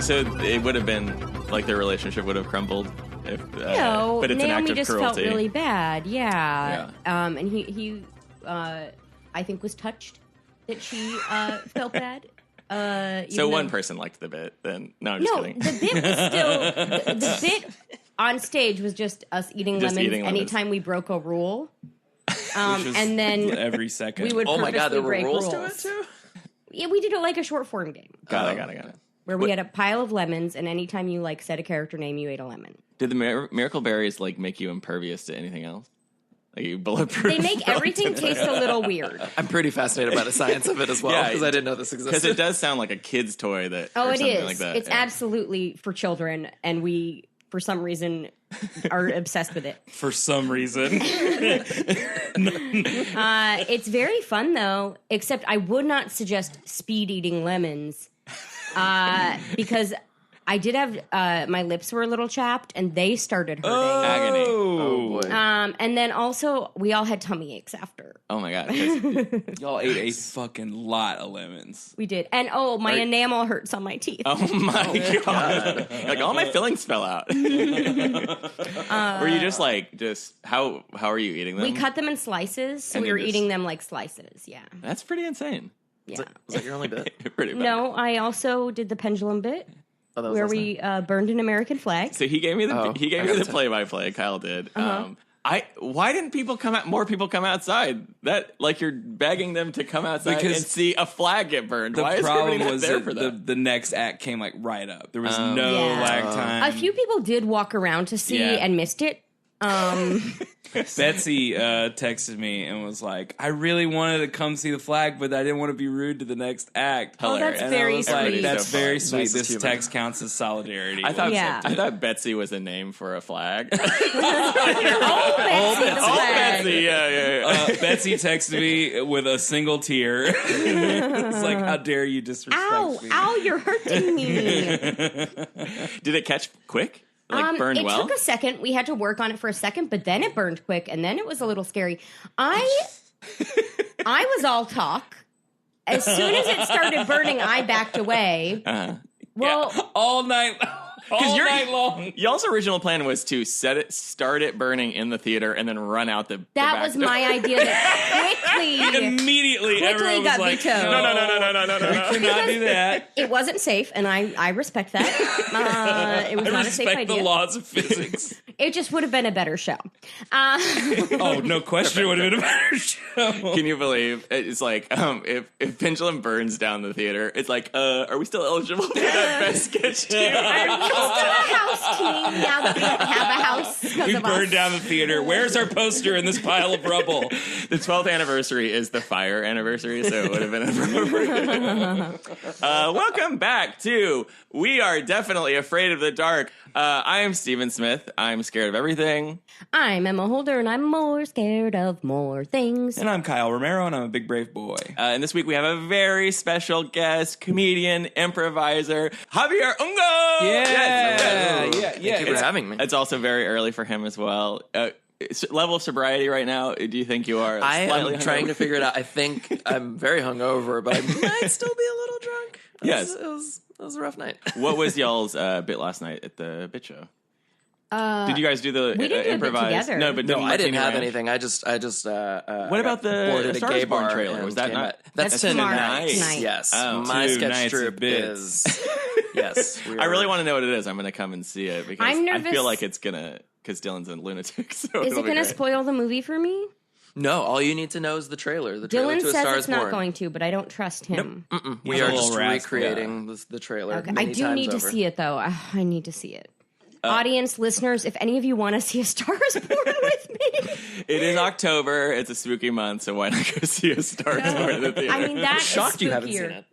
So it would have been like their relationship would have crumbled if. No, but it's Naomi an act of just cruelty. felt really bad. Yeah. And he I think was touched that she felt bad. So one person liked the bit. Then no, I'm just kidding. The bit was still the bit on stage was just us eating lemons anytime we broke a rule. And then every second we would Oh my God, there were break rules to it too? Yeah, we did it like a short form game. Got it. Where we had a pile of lemons, and anytime you like said a character name, you ate a lemon. Did the miracle berries like make you impervious to anything else? Like you bulletproof? They make everything taste a little weird. I'm pretty fascinated by the science of it as well, because I didn't know this existed. Because it does sound like a kid's toy that. Oh, or it something is. Like that. It's absolutely for children, and we, for some reason, are obsessed with it. for some reason. It's very fun though, except I would not suggest speed eating lemons because I did have my lips were a little chapped and they started hurting. agony. Oh, boy. And then also we all had tummy aches after. Oh my god. Y'all ate a fucking lot of lemons. We did. And my enamel hurts on my teeth. Oh my god. Like all my fillings fell out. Were you just how are you eating them? We cut them in slices, so And we you were just- eating them like slices. Yeah. That's pretty insane. Yeah. Was that your only bit? Pretty bad. No, I also did the pendulum bit Oh, that was where last we night. burned an American flag. So he gave me the Oh, I got the to- play-by-play. Kyle did. Why didn't more people come outside? That like you're begging them to come outside Because and see a flag get burned. The Why is problem everybody not was there that for that? the next act came like right up. There was no Yeah. lag time. A few people did walk around to see Yeah. and missed it. Betsy texted me and was like, I really wanted to come see the flag, but I didn't want to be rude to the next act. Hilarious. that's very I was like, sweet. that's So very fun. sweet. Nicest This human. text counts as solidarity. I thought Yeah. I thought Betsy was a name for a flag. Betsy, the flag. Betsy, yeah. Betsy texted me with a single tear. It's like, how dare you disrespect Ow, me? ow, you're hurting me. Did it catch quick? Like burned it well? took a second. We had to work on it for a second, but then it burned quick, and then it was a little scary. I was all talk. As soon as it started burning, I backed away. Well, all night long. Y'all's original plan was to start it burning in the theater and then run out the that back was door. my idea. That Immediately, everyone was got like, vetoed. No. we cannot do that. It wasn't safe, and I respect that. It was I not a safe respect idea. the laws of physics. It just would have been a better show. Oh, no question, it would have been a better show. Can you believe it's like if Pendulum burns down the theater, it's like are we still eligible for that best sketch team? Are we still a house team now that we don't have a house because We of burned us? down the theater. Where's our poster in this pile of rubble? The 12th anniversary is the fire anniversary, so it would have been appropriate. Welcome back to We Are Definitely Afraid of the Dark. I am Stephen Smith. I'm scared of everything. I'm Emma Holder, and I'm more scared of more things. And I'm Kyle Romero, and I'm a big brave boy. And this week we have a very special guest, comedian, improviser, Javier Ungo! Yeah. Thank you for having me. It's also very early for him as well. Level of sobriety right now, do you think you are I slightly am trying hungover? to figure it out. I think I'm very hungover, but I might still be a little drunk. Yes. It was a rough night. What was y'all's bit last night at the bit show? Did you guys do the we didn't do a bit improvise? together. No, but No, I didn't Martini have Ranch? anything. I just. What about the boarded a Star gay is Born bar trailer? and Was that came not? back. That's tomorrow tonight. night. Yes, Oh. my 2 sketch nights of troupe bits. is. Yes, I really want to know what it is. I'm going to come and see it because I'm I nervous. feel like it's gonna because Dylan's a lunatic. So Is it'll it be going to great. spoil the movie for me? No, all you need to know is the trailer. The trailer Dylan to A says Star it's Is not Born. going to, but I don't trust him. We He's a are little just rascal. recreating the trailer. Okay. I many do times need to over. see it, though. I need to see it. Audience, listeners, if any of you want to see A Star Is Born with me, It is October. It's a spooky month, so why not go see A Star Is Born in the theater? I mean, that's Shocked you haven't seen it.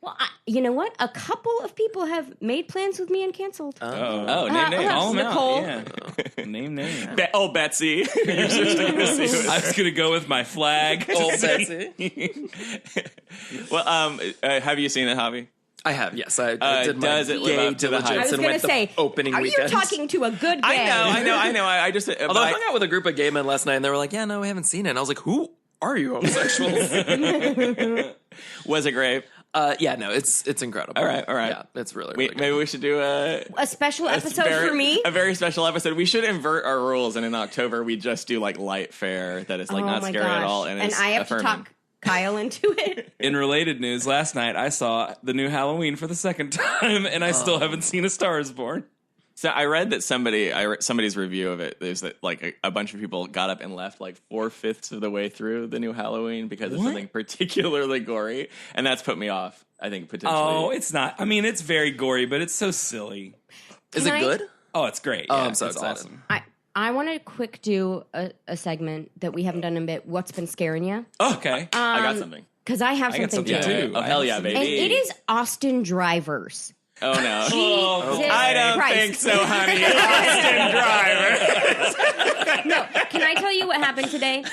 Well, you know what? A couple of people have made plans with me and canceled. Oh, name names. Call him out. Nicole. Yeah. Name. Betsy. You're just gonna see it. I was going to go with my flag. Old Betsy. Well, have you seen it, Javi? I have, yes. I did my does it live gay up to the hype? diligence I was and going went to the say, opening are weekend. you talking to a good gay? I know. I just. Although I hung out with a group of gay men last night, and they were like, "Yeah, no, we haven't seen it." And I was like, "Who are you, homosexuals?" Was it great? Yeah, no, it's incredible. All right. Yeah, it's really good. Maybe we should do A special episode for me. A very special episode. We should invert our rules, and in October we just do like light fare that is like not my scary gosh. at all, and I have affirming. to talk Kyle into it. In related news, last night I saw the new Halloween for the second time, and I still haven't seen A Star Is Born. So I read that somebody's review of it is that like a bunch of people got up and left like 4/5 of the way through the new Halloween because of something particularly gory, and that's put me off. I think potentially. Oh, it's not. I mean, it's very gory, but it's so silly. Is it good? Oh, it's great. Oh, Yeah, I'm so it's excited. awesome. I want to quick do a segment that we haven't done in a bit. What's been scaring you? Oh, Okay. I got something. Because I have I got something something too. too. Oh hell yeah, And baby! it is Austin Drivers. Oh no. Jesus I don't Christ. think so, honey. Austin Driver. No, can I tell you what happened today?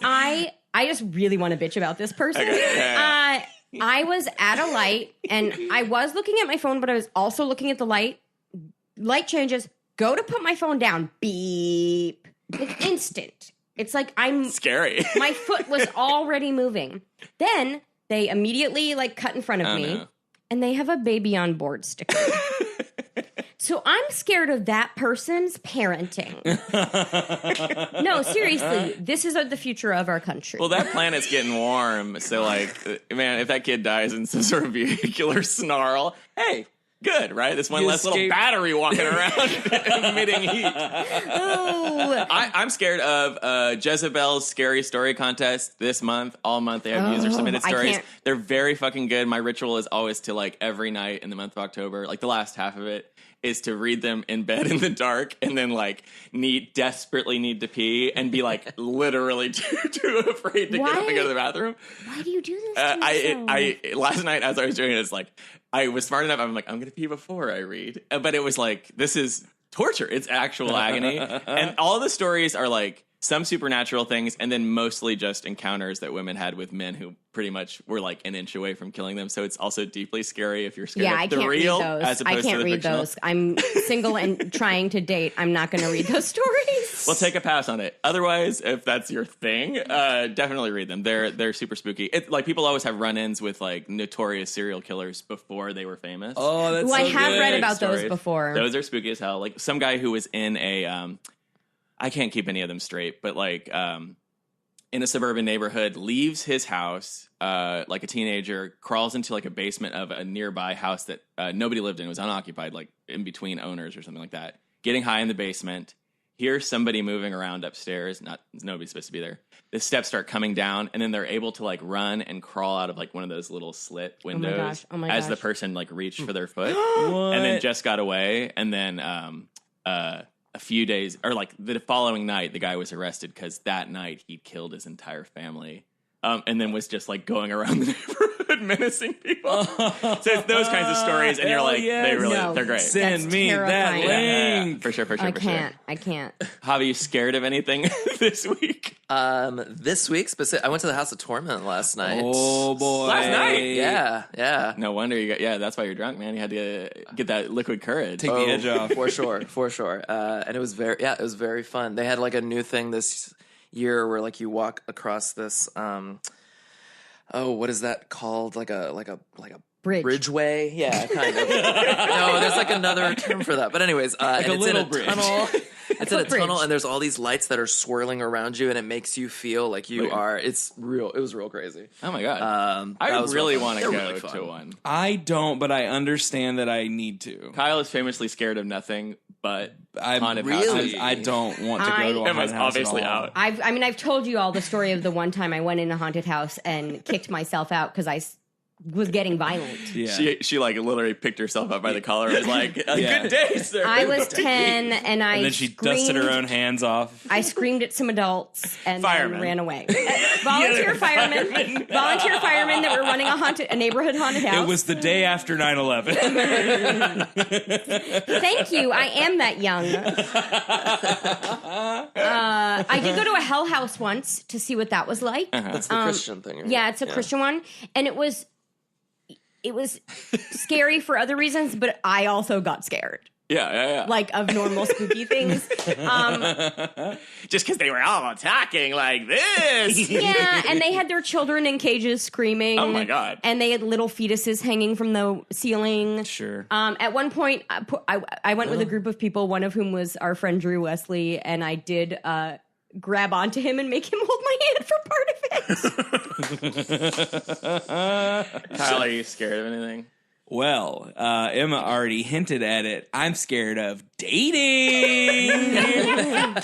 I just really want to bitch about this person. Okay, yeah. I was at a light and I was looking at my phone, but I was also looking at the light. Light changes. Go to put my phone down. Beep. Like instant. It's like Scary. my foot was already moving. Then they immediately like cut in front of me. No. And they have a baby on board sticker. So I'm scared of that person's parenting. No, seriously, this is the future of our country. Well, that planet's getting warm, so like, man, if that kid dies in some sort of vehicular snarl, hey, good, right? This one You less little escaped. battery walking around emitting heat. Oh. I'm scared of Jezebel's Scary Story Contest this month. All month they have user submitted I stories. can't. They're very fucking good. My ritual is always to like every night in the month of October, like the last half of it, is to read them in bed in the dark and then like desperately need to pee and be like literally too afraid to get up and go to the bathroom. Why do you do this to yourself? I last night as I was doing it, it's like I was smart enough. I'm like, I'm gonna pee before I read, but it was like this is torture. It's actual agony, and all the stories are like some supernatural things, and then mostly just encounters that women had with men who pretty much were like an inch away from killing them. So it's also deeply scary if you're scared Yeah, I of the can't real read those. as opposed I can't to the read fictional. those. I'm single and trying to date. I'm not going to read those stories. Well, take a pass on it. Otherwise, if that's your thing, definitely read them. They're super spooky. It, like people always have run-ins with like notorious serial killers before they were famous. Oh, that's Ooh, so I have good. read about Stories. those before. Those are spooky as hell. Like some guy who was in a, I can't keep any of them straight, but like in a suburban neighborhood, leaves his house like a teenager, crawls into like a basement of a nearby house that nobody lived in. It was unoccupied, like in between owners or something like that. Getting high in the basement, hears somebody moving around upstairs. Nobody's supposed to be there. The steps start coming down, and then they're able to like run and crawl out of like one of those little slit windows Oh my as the gosh. person like reached for their foot, What? and then just got away. And then a few days or like the following night, the guy was arrested because that night he'd killed his entire family. And then was just like going around the neighborhood menacing people. So it's those kinds of stories, and you're Hell like, yes. they're great. Send That's me terrifying. that link. For sure. I can't. Javi, you scared of anything this week? This week, I went to the House of Torment last night. Oh boy! Last night? Yeah. No wonder you got. Yeah, that's why you're drunk, man. You had to get that liquid courage. Take the edge off. For sure. And it was very fun. They had like a new thing this year where like you walk across this what is that called? Like a Bridge. bridgeway? Yeah, kind of. No, there's like another term for that. But anyways, and a it's little in a bridge. tunnel. It's in a footbridge. tunnel, and there's all these lights that are swirling around you, and it makes you feel like you are. It's real. It was real crazy. Oh my god! That I was really real fun. want to They're go really fun. to one. I don't, but I understand that I need to. Kyle is famously scared of nothing but I'm haunted really- houses. I don't want to go to a Emma's haunted house obviously at all. out. I've told you all the story of the one time I went in a haunted house and kicked myself out because I was getting violent. Yeah. She like literally picked herself up by the collar and was like, Yeah. "Good day, sir." I was 10 and I and then she screamed, dusted her own hands off. I screamed at some adults and Firemen. then ran away. Volunteer firemen that were running a neighborhood haunted house. It was the day after 9/11. Thank you. I am that young. I did go to a hell house once to see what that was like. That's the Christian thing. Right? Yeah, it's a Christian one, and it was scary for other reasons, but I also got scared. Yeah. like of normal spooky things. Just because they were all talking like this. Yeah, and they had their children in cages screaming. Oh, my God. And they had little fetuses hanging from the ceiling. Sure. At one point, I went with a group of people, one of whom was our friend Drew Wesley, and I did grab onto him and make him hold my hand for part of it. Kyle, are you scared of anything? Well, Emma already hinted at it. I'm scared of dating.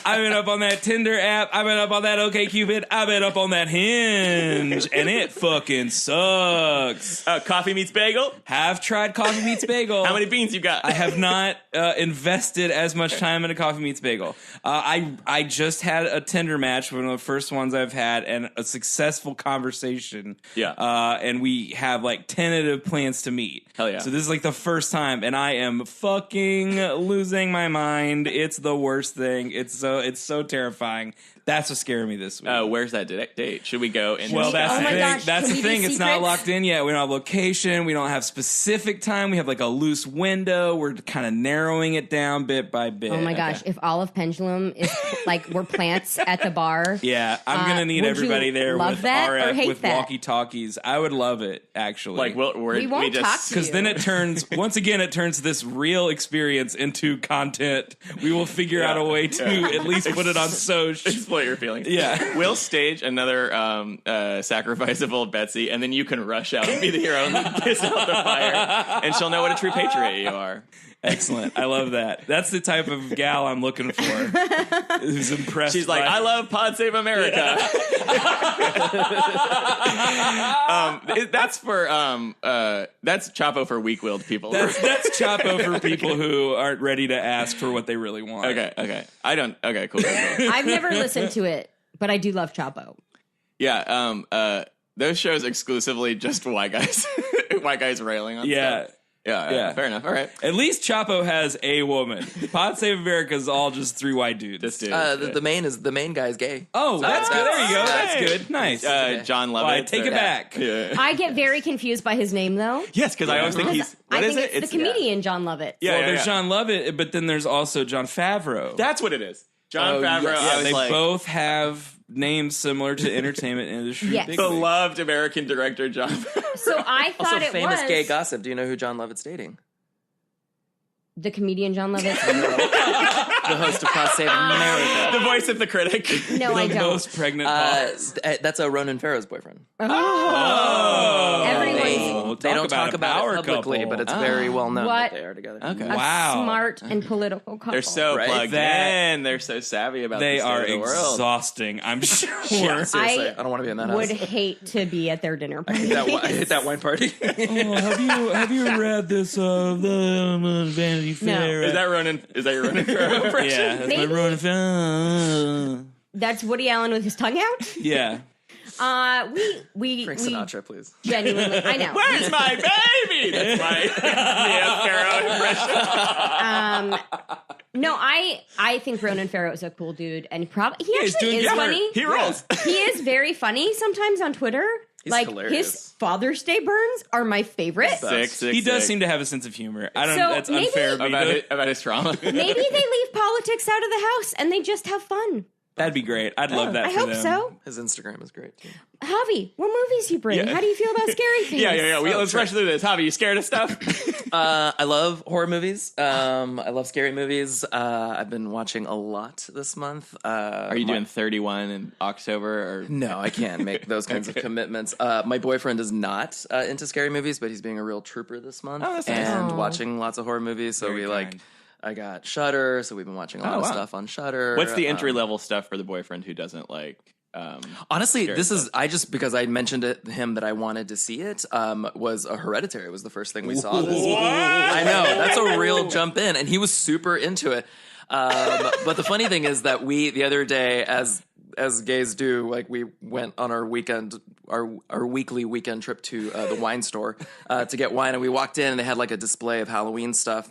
I've been up on that Tinder app. I've been up on that OkCupid. I've been up on that Hinge, and it fucking sucks. Coffee meets bagel? Have tried Coffee Meets Bagel. How many beans you got? I have not invested as much time in a Coffee Meets Bagel. I just had a Tinder match, one of the first ones I've had, and a successful conversation. Yeah. And we have like tentative plans to meet. Hell yeah. So this is like the first time, and I am fucking losing my mind. It's the worst thing. It's so terrifying. That's what scared me this week. Where's that date? Should we go in? Well, that's Oh the my thing. gosh, That's can the we thing. do It's not secrets? locked in yet. We don't have location. We don't have specific time. We have like a loose window. We're kind of narrowing it down bit by bit. Oh my gosh, if Olive Pendulum is like we're plants at the bar. Yeah, I'm gonna need would everybody you there love with that or RF hate with that? walkie talkies. I would love it actually. Like, We won't talk to because you. then it turns once again it turns this real experience into content. We will figure out a way to at least put it on social. Exploit your feelings. Yeah. We'll stage another sacrifice of old Betsy, and then you can rush out and be the hero and piss out the fire, and she'll know what a true patriot you are. Excellent. I love that. That's the type of gal I'm looking for. Who's impressed. She's like, by- I love Pod Save America. That's for that's Chapo for weak-willed people. That's Chapo for people who aren't ready to ask for what they really want. Okay. I don't. Okay, cool. I've never listened to it, but I do love Chapo. Yeah. Those shows exclusively just white guys, white guys railing on Yeah. stuff. Yeah. Fair enough. All right. At least Chapo has a woman. Pod Save America is all just three white dudes. This dude. The main guy is gay. Oh, that's good. There you go. That's Hey. good. Nice. John Lovett. Well, I take it back. Yeah. I get very confused by his name though. Yes, because I always think he's. What I is think it? it's the comedian John Lovett. Yeah. Well, there's John Lovett, but then there's also John Favreau. That's what it is. John Favreau. yes. I was they like, both have names similar to entertainment industry. Yes. bigwigs. beloved American director John Favreau. So I thought Also, it famous was gay gossip. Do you know who John Lovett's dating? the comedian John Lovett. The host of Pod Save America. The voice of the critic. No, I The don't. most pregnant pause. That's Ronan Farrow's boyfriend. Oh, Everyone's They don't talk about power it publicly, couple. but it's very well known What? that they are together. Okay. a Wow. smart and political couple. They're so Right? plugged That- in. They're so savvy about They the state are of the world. exhausting, I'm sure. Seriously, I I don't want to be in that would house. hate to be at their dinner party. I hate that wine party. Have you read this Vanity Fair? Is that Ronan? Is that your Ronan Farrow impression? Yeah, that's Maybe. my Ronan Fair. That's Woody Allen with his tongue out. Yeah. We Frank Sinatra, please. genuinely, I know. Where's my baby? That's my Farrow impression. No, I think Ronan Farrow is a cool dude, and he he's actually doing is good. funny. He rolls. He is very funny sometimes on Twitter. He's like hilarious. his Father's Day burns are my favorite. Six. He does seem to have a sense of humor. I don't So that's maybe- unfair of me about his trauma. Maybe they leave politics out of the house and they just have fun. That'd be great. I'd love that I for hope them. so. His Instagram is great, too. Javi, what movies you bring? Yeah. How do you feel about scary things? Yeah. Let's rush through this. Javi, you scared of stuff? I love horror movies. I love scary movies. I've been watching a lot this month. Are you doing 31 in October? Or No, I can't make those kinds of commitments. My boyfriend is not into scary movies, but he's being a real trooper this month. Oh, that's nice. And Aw. watching lots of horror movies. So Very we kind. I got Shudder, so we've been watching a lot of wow. stuff on Shudder. What's the entry level stuff for the boyfriend who doesn't like? Honestly, scary this is because I mentioned it to him that I wanted to see it. Was a Hereditary was the first thing we saw. This. I know that's a real jump in, and he was super into it. But the funny thing is that the other day, as gays do, like we went on our weekly weekend trip to the wine store to get wine, and we walked in and they had like a display of Halloween stuff.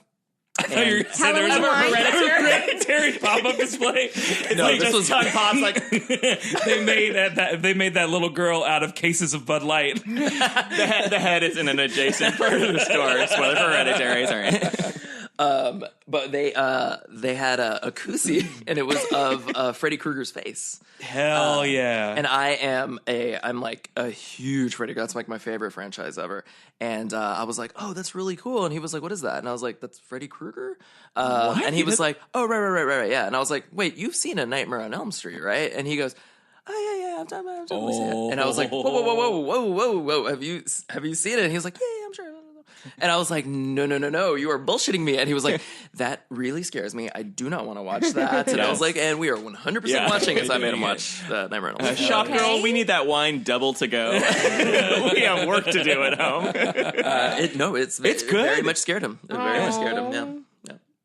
I thought you were gonna say there was Halloween a wine? hereditary pop-up display. It's No, like this just was- tongue pops like they made that little girl out of cases of Bud Light. the head is in an adjacent part of the store. Spoiler for Hereditary. Sorry. But they had a koozie, and it was of Freddy Krueger's face. Hell yeah. And I'm like a huge Freddy. That's like my favorite franchise ever. And I was like, oh, that's really cool. And he was like, what is that? And I was like, that's Freddy Krueger. And he was like, oh, right, yeah. And I was like, wait, you've seen A Nightmare on Elm Street, right? And he goes, oh yeah, I've totally seen it. And I was like, whoa, have you seen it? And he was like, yeah, I'm sure. And I was like, no, you are bullshitting me. And he was like, that really scares me. I do not want to watch that. And I was like, and we are 100% watching it. So I made him watch Nightmare on Elm Street. Shop girl, we need that wine double to go. We have work to do at home. It's good. It very much scared him. It very much scared him, yeah.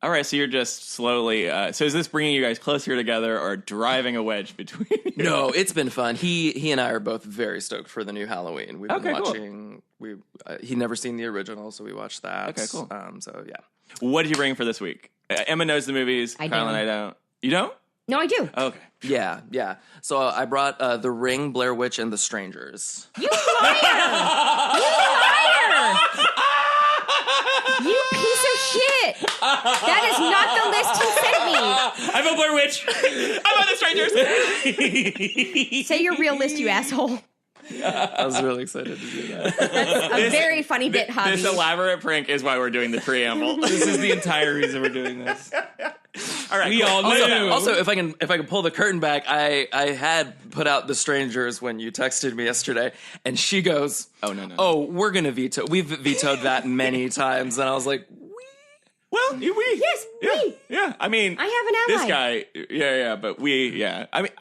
All right, so you're just slowly. So is this bringing you guys closer together or driving a wedge between you? No, it's been fun. He and I are both very stoked for the new Halloween. We've been watching. Cool. He'd never seen the original, so we watched that. Okay, cool. So yeah. What did you bring for this week? Emma knows the movies. Kyle and I don't. You don't? No, I do. Okay. Yeah. So I brought The Ring, Blair Witch, and The Strangers. You liar! You piece of shit! That is not the list he sent me. I'm a Blair Witch. I'm on The Strangers. Say your real list, you asshole. I was really excited to do that. That's a very funny bit, Javi. This elaborate prank is why we're doing the preamble. This is the entire reason we're doing this. All right, we all knew. Also, if I can pull the curtain back, I had put out The Strangers when you texted me yesterday, and she goes, "Oh no. Oh, we're gonna veto. We've vetoed that many times." And I was like, Well, we. Yes, we. Yeah, I mean, I have an ally. This guy, but I mean,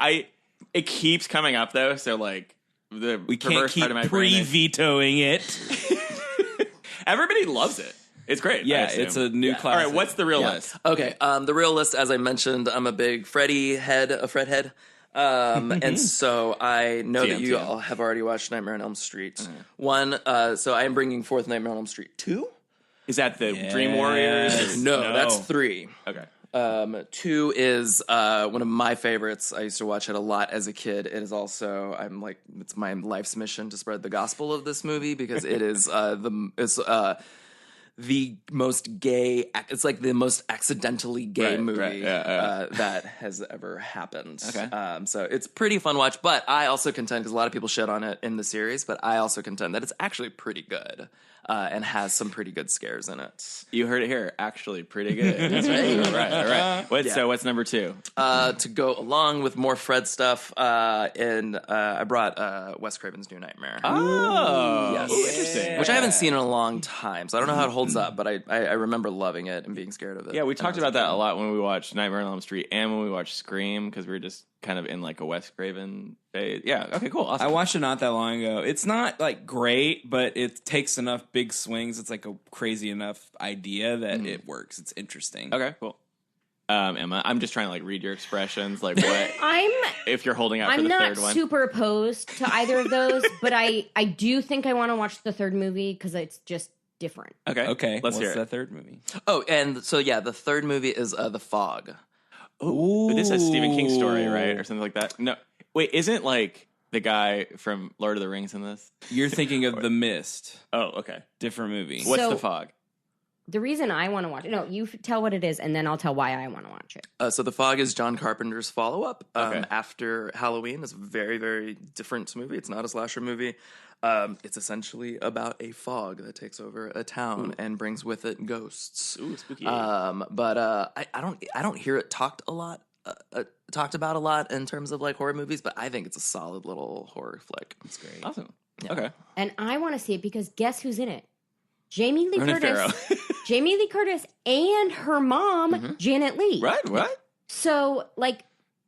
it keeps coming up though, so like we can't keep pre-vetoing it. Everybody loves it. It's great. Yeah, it's a new classic. All right, what's the real list? Okay, the real list, as I mentioned, I'm a big Fred head. And so I know that you all have already watched Nightmare on Elm Street. One, so I am bringing forth Nightmare on Elm Street 2. Is that the Dream Warriors? No, that's 3. Okay. 2 is one of my favorites. I used to watch it a lot as a kid. It is also, it's my life's mission to spread the gospel of this movie because it is the most gay. It's like the most accidentally gay movie that has ever happened. Okay. So it's pretty fun watch. But I also contend, because a lot of people shit on it in the series, but I also contend that it's actually pretty good. And has some pretty good scares in it. You heard it here. Actually, pretty good. That's right. All right. So what's number 2? To go along with more Fred stuff, and I brought Wes Craven's New Nightmare. Oh, yes, interesting. Which I haven't seen in a long time, so I don't know how it holds up, but I remember loving it and being scared of it. Yeah, we talked about that a lot when we watched Nightmare on Elm Street and when we watched Scream, because we were just kind of in like a Wes Craven phase. Yeah, okay, cool. Awesome. I watched it not that long ago. It's not like great, but it takes enough big swings. It's like a crazy enough idea that it works. It's interesting. Okay, cool. Emma, I'm just trying to like read your expressions. Like what? If you're holding out for the third one. I'm not super opposed to either of those, but I do think I want to watch the third movie because it's just different. Okay. Let's hear it. What's the third movie? Oh, and so yeah, the third movie is The Fog. Oh, but this is a Stephen King story, right, or something like that? No, wait, isn't like the guy from Lord of the Rings in this? You're thinking of The Mist. Oh, okay, different movie. What's The Fog? The reason I want to watch it, no, you tell what it is, and then I'll tell why I want to watch it. So The Fog is John Carpenter's follow-up after Halloween. It's a very, very different movie. It's not a slasher movie. It's essentially about a fog that takes over a town and brings with it ghosts. Ooh, spooky. But I don't hear it talked about a lot in terms of like horror movies. But I think it's a solid little horror flick. It's great. Awesome. Yeah. Okay. And I want to see it because guess who's in it? Jamie Lee Vernon Curtis. Jamie Lee Curtis and her mom, Janet Leigh. Right. What? So like.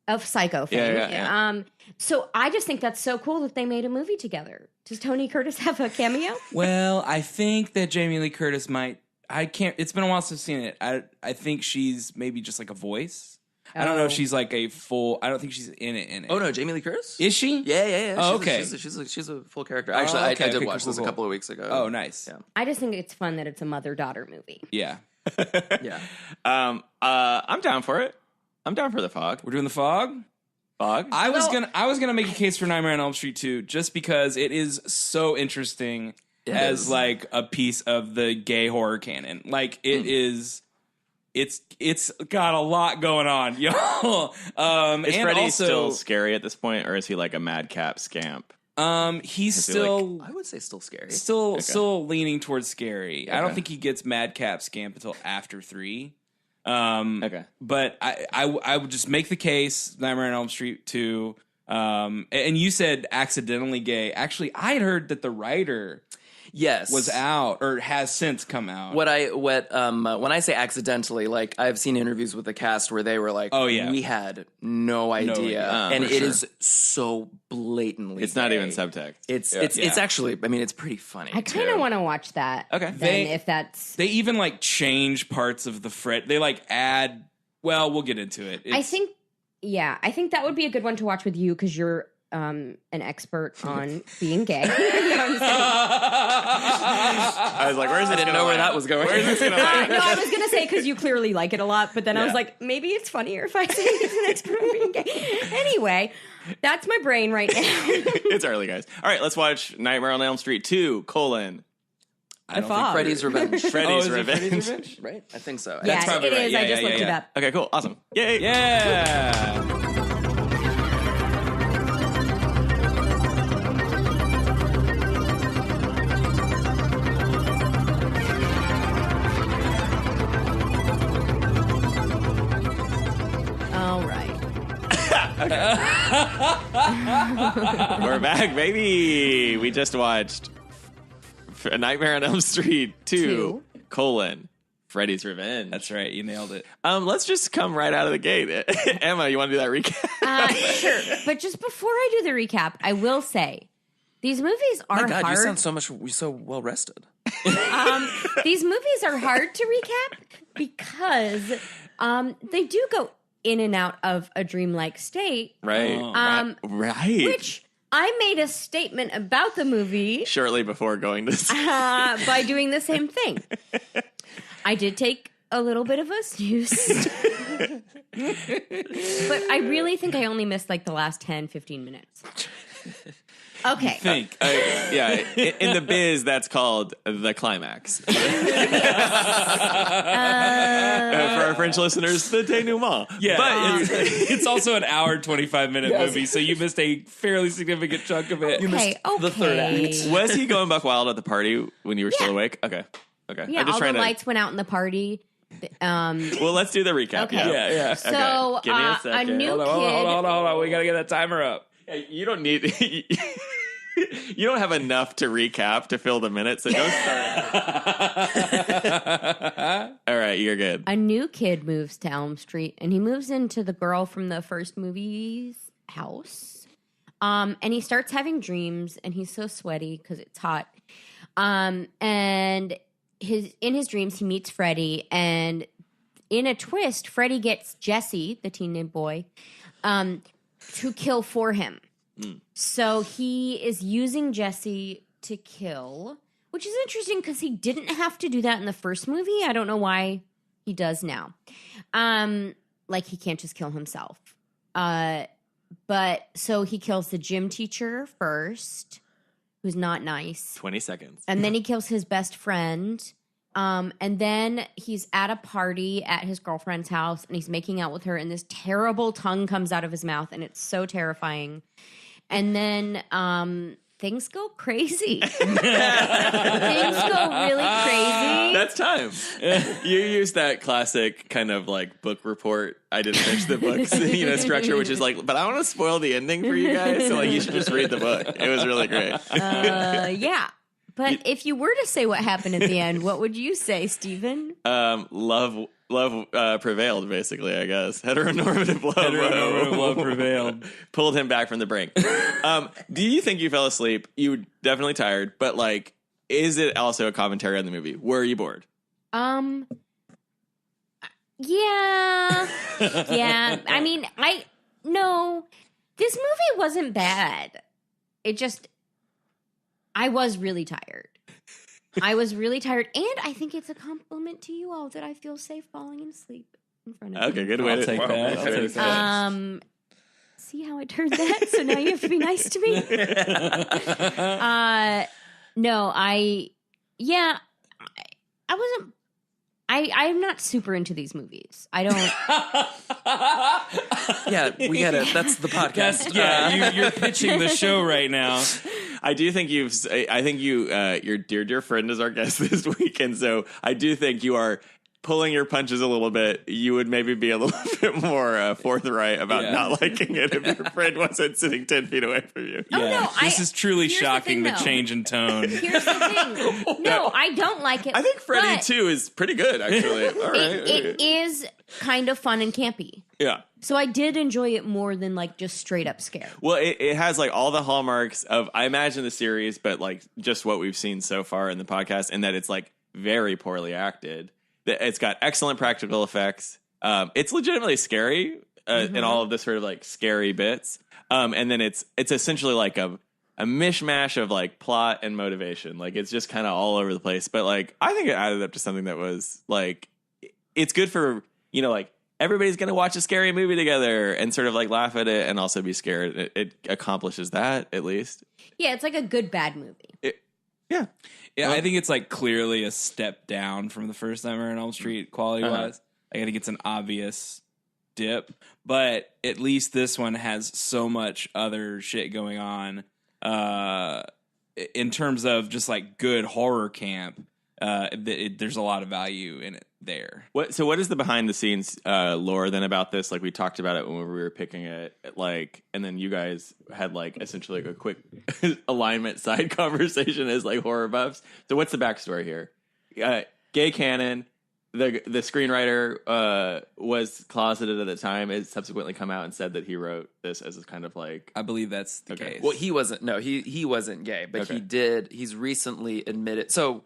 Of Psycho fame. Yeah. So I just think that's so cool that they made a movie together. Does Tony Curtis have a cameo? Well, I think that Jamie Lee Curtis might. I can't. It's been a while since I've seen it. I think she's maybe just like a voice. I don't know if she's like a full. I don't think she's in it. Oh no, Jamie Lee Curtis? Is she? Yeah. Oh, okay. She's a full character. Actually, I did watch this a couple of weeks ago. Oh, nice. Yeah. I just think it's fun that it's a mother-daughter movie. Yeah. Yeah. I'm down for it. I'm down for The Fog. We're doing The Fog. I was gonna make a case for Nightmare on Elm Street 2 just because it is so interesting as like a piece of the gay horror canon. Like it is it's got a lot going on, y'all. Is and Freddy also, still scary at this point, or is he like a madcap scamp? He's he, still I would say still scary. still leaning towards scary. I don't Okay. think he gets madcap scamp until after 3. Okay. But I would just make the case, Nightmare on Elm Street 2. And you said accidentally gay. Actually, I had heard that the writer Yes. was out or has since come out. When I say accidentally, like I've seen interviews with the cast where they were like, Oh, yeah. we had no idea. idea. And For it sure. is so blatantly It's not gay. even subtext. It's Yeah. actually, I mean, it's pretty funny. I kind of want to watch that. Okay. Then if that's, They even like change parts of the Fred. They like add. Well, we'll get into it. I think that would be a good one to watch with you because you're an expert on being gay. No, I'm just kidding. I was like, where's this I didn't know where that was going. Where's this gonna land? No, I was gonna say because you clearly like it a lot, but then I was Yeah. like, maybe it's funnier if I say he's an expert on being gay. Anyway, that's my brain right now. It's early, guys. All right, let's watch Nightmare on Elm Street 2, colon. I don't Fog. Freddy's Revenge. Freddy's is it Revenge. Freddy's Revenge? Right? I think so. Yes, probably it right. is. Yeah, I just yeah, looked yeah. it up. Okay, cool. Awesome. Yay. Yeah. All right. We're back, baby. We just watched Nightmare on Elm Street 2, colon, Freddy's Revenge. That's right. You nailed it. Let's just come right out of the gate. Emma, you want to do that recap? Sure. But just before I do the recap, I will say these movies are Oh my God, hard. you sound so well rested. These movies are hard to recap because they do go in and out of a dreamlike state, Right. Right. which I made a statement about the movie Shortly before going to see. by doing the same thing. I did take a little bit of a snooze. But I really think I only missed like the last 10, 15 minutes. Okay. Think. Yeah, in the biz, that's called the climax. For our French listeners, the denouement. Yeah, But it's also an hour and 25-minute movie, so you missed a fairly significant chunk of it. Okay. the third act. was he going buck wild at the party when you were still Yeah. awake? Okay. Yeah, I'm just all the trying to. lights went out in the party. Well, let's do the recap. Okay. Yeah. So, Give me a a second. new Hold on. We gotta get that timer up. Hey, you don't need. You don't have enough to recap to fill the minutes, so don't start. All right, you're good. A new kid moves to Elm Street, and he moves into the girl from the first movie's house. And he starts having dreams, and he's so sweaty because it's hot. And in his dreams, he meets Freddy, and in a twist, Freddy gets Jesse, the teen boy, to kill for him. So he is using Jesse to kill, which is interesting because he didn't have to do that in the first movie. I don't know why he does now. Like he can't just kill himself. But so he kills the gym teacher first, who's not nice. 20 seconds. And then he kills his best friend. And then he's at a party at his girlfriend's house and he's making out with her and this terrible tongue comes out of his mouth and it's so terrifying. And then things go crazy. Things go really crazy. That's time. You use that classic kind of like book report. I didn't finish the book's structure, which is like, but I want to spoil the ending for you guys. So like, you should just read the book. It was really great. Yeah. But if you were to say what happened at the end, what would you say, Stephen? Love prevailed, basically, I guess. Heteronormative love prevailed. Pulled him back from the brink. Do you think you fell asleep? You were definitely tired, but like, is it also a commentary on the movie? Were you bored? Yeah. Yeah. I mean, no, this movie wasn't bad. It just, I was really tired. And I think it's a compliment to you all that I feel safe falling asleep in front of you. Okay, good way I'll to take that. I'll take that. See how I turned that? So now you have to be nice to me? No, I wasn't I'm not super into these movies. I don't. Yeah, we get it. That's the podcast. You're pitching the show right now. I do think your dear friend is our guest this week, and so I do think you are pulling your punches a little bit. You would maybe be a little bit more forthright about not liking it if your friend wasn't sitting 10 feet away from you. Oh, no, This is truly shocking, the though. change in tone. Here's the thing. No, I don't like it. I think Freddy but 2 is pretty good, actually. All right. It is kind of fun and campy. Yeah. So I did enjoy it more than like just straight up scare. Well, it has like all the hallmarks of, I imagine, the series, but like just what we've seen so far in the podcast, and that it's like very poorly acted. It's got excellent practical effects. It's legitimately scary in all of the sort of like scary bits. And then it's essentially like a mishmash of like plot and motivation. Like it's just kind of all over the place. But like I think it added up to something that was like, it's good for, like everybody's going to watch a scary movie together and sort of like laugh at it and also be scared. It accomplishes that at least. Yeah, it's like a good bad movie. Yeah. Yeah, I think it's like clearly a step down from the first Nightmare on Elm Street quality wise. I think it's an obvious dip, but at least this one has so much other shit going on in terms of just like good horror camp. There's a lot of value in it there. So what is the behind the scenes lore then about this? Like we talked about it when we were picking it, like, and then you guys had like essentially like a quick alignment side conversation as like horror buffs. So what's the backstory here? Gay canon. The screenwriter was closeted at the time. It's subsequently come out and said that he wrote this as a kind of like. I believe that's the case. Well, he wasn't. No, he wasn't gay, but he did. He's recently admitted. So.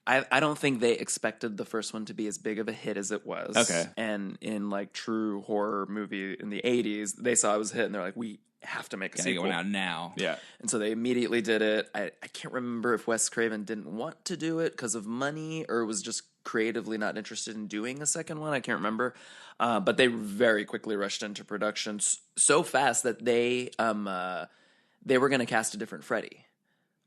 I don't think they expected the first one to be as big of a hit as it was. Okay. And in like true horror movie in the 80s, they saw it was a hit and they're like, we have to make a sequel. Going out now. Yeah. And so they immediately did it. I can't remember if Wes Craven didn't want to do it because of money or was just creatively not interested in doing a second one. I can't remember. But they very quickly rushed into production so fast that they were going to cast a different Freddy.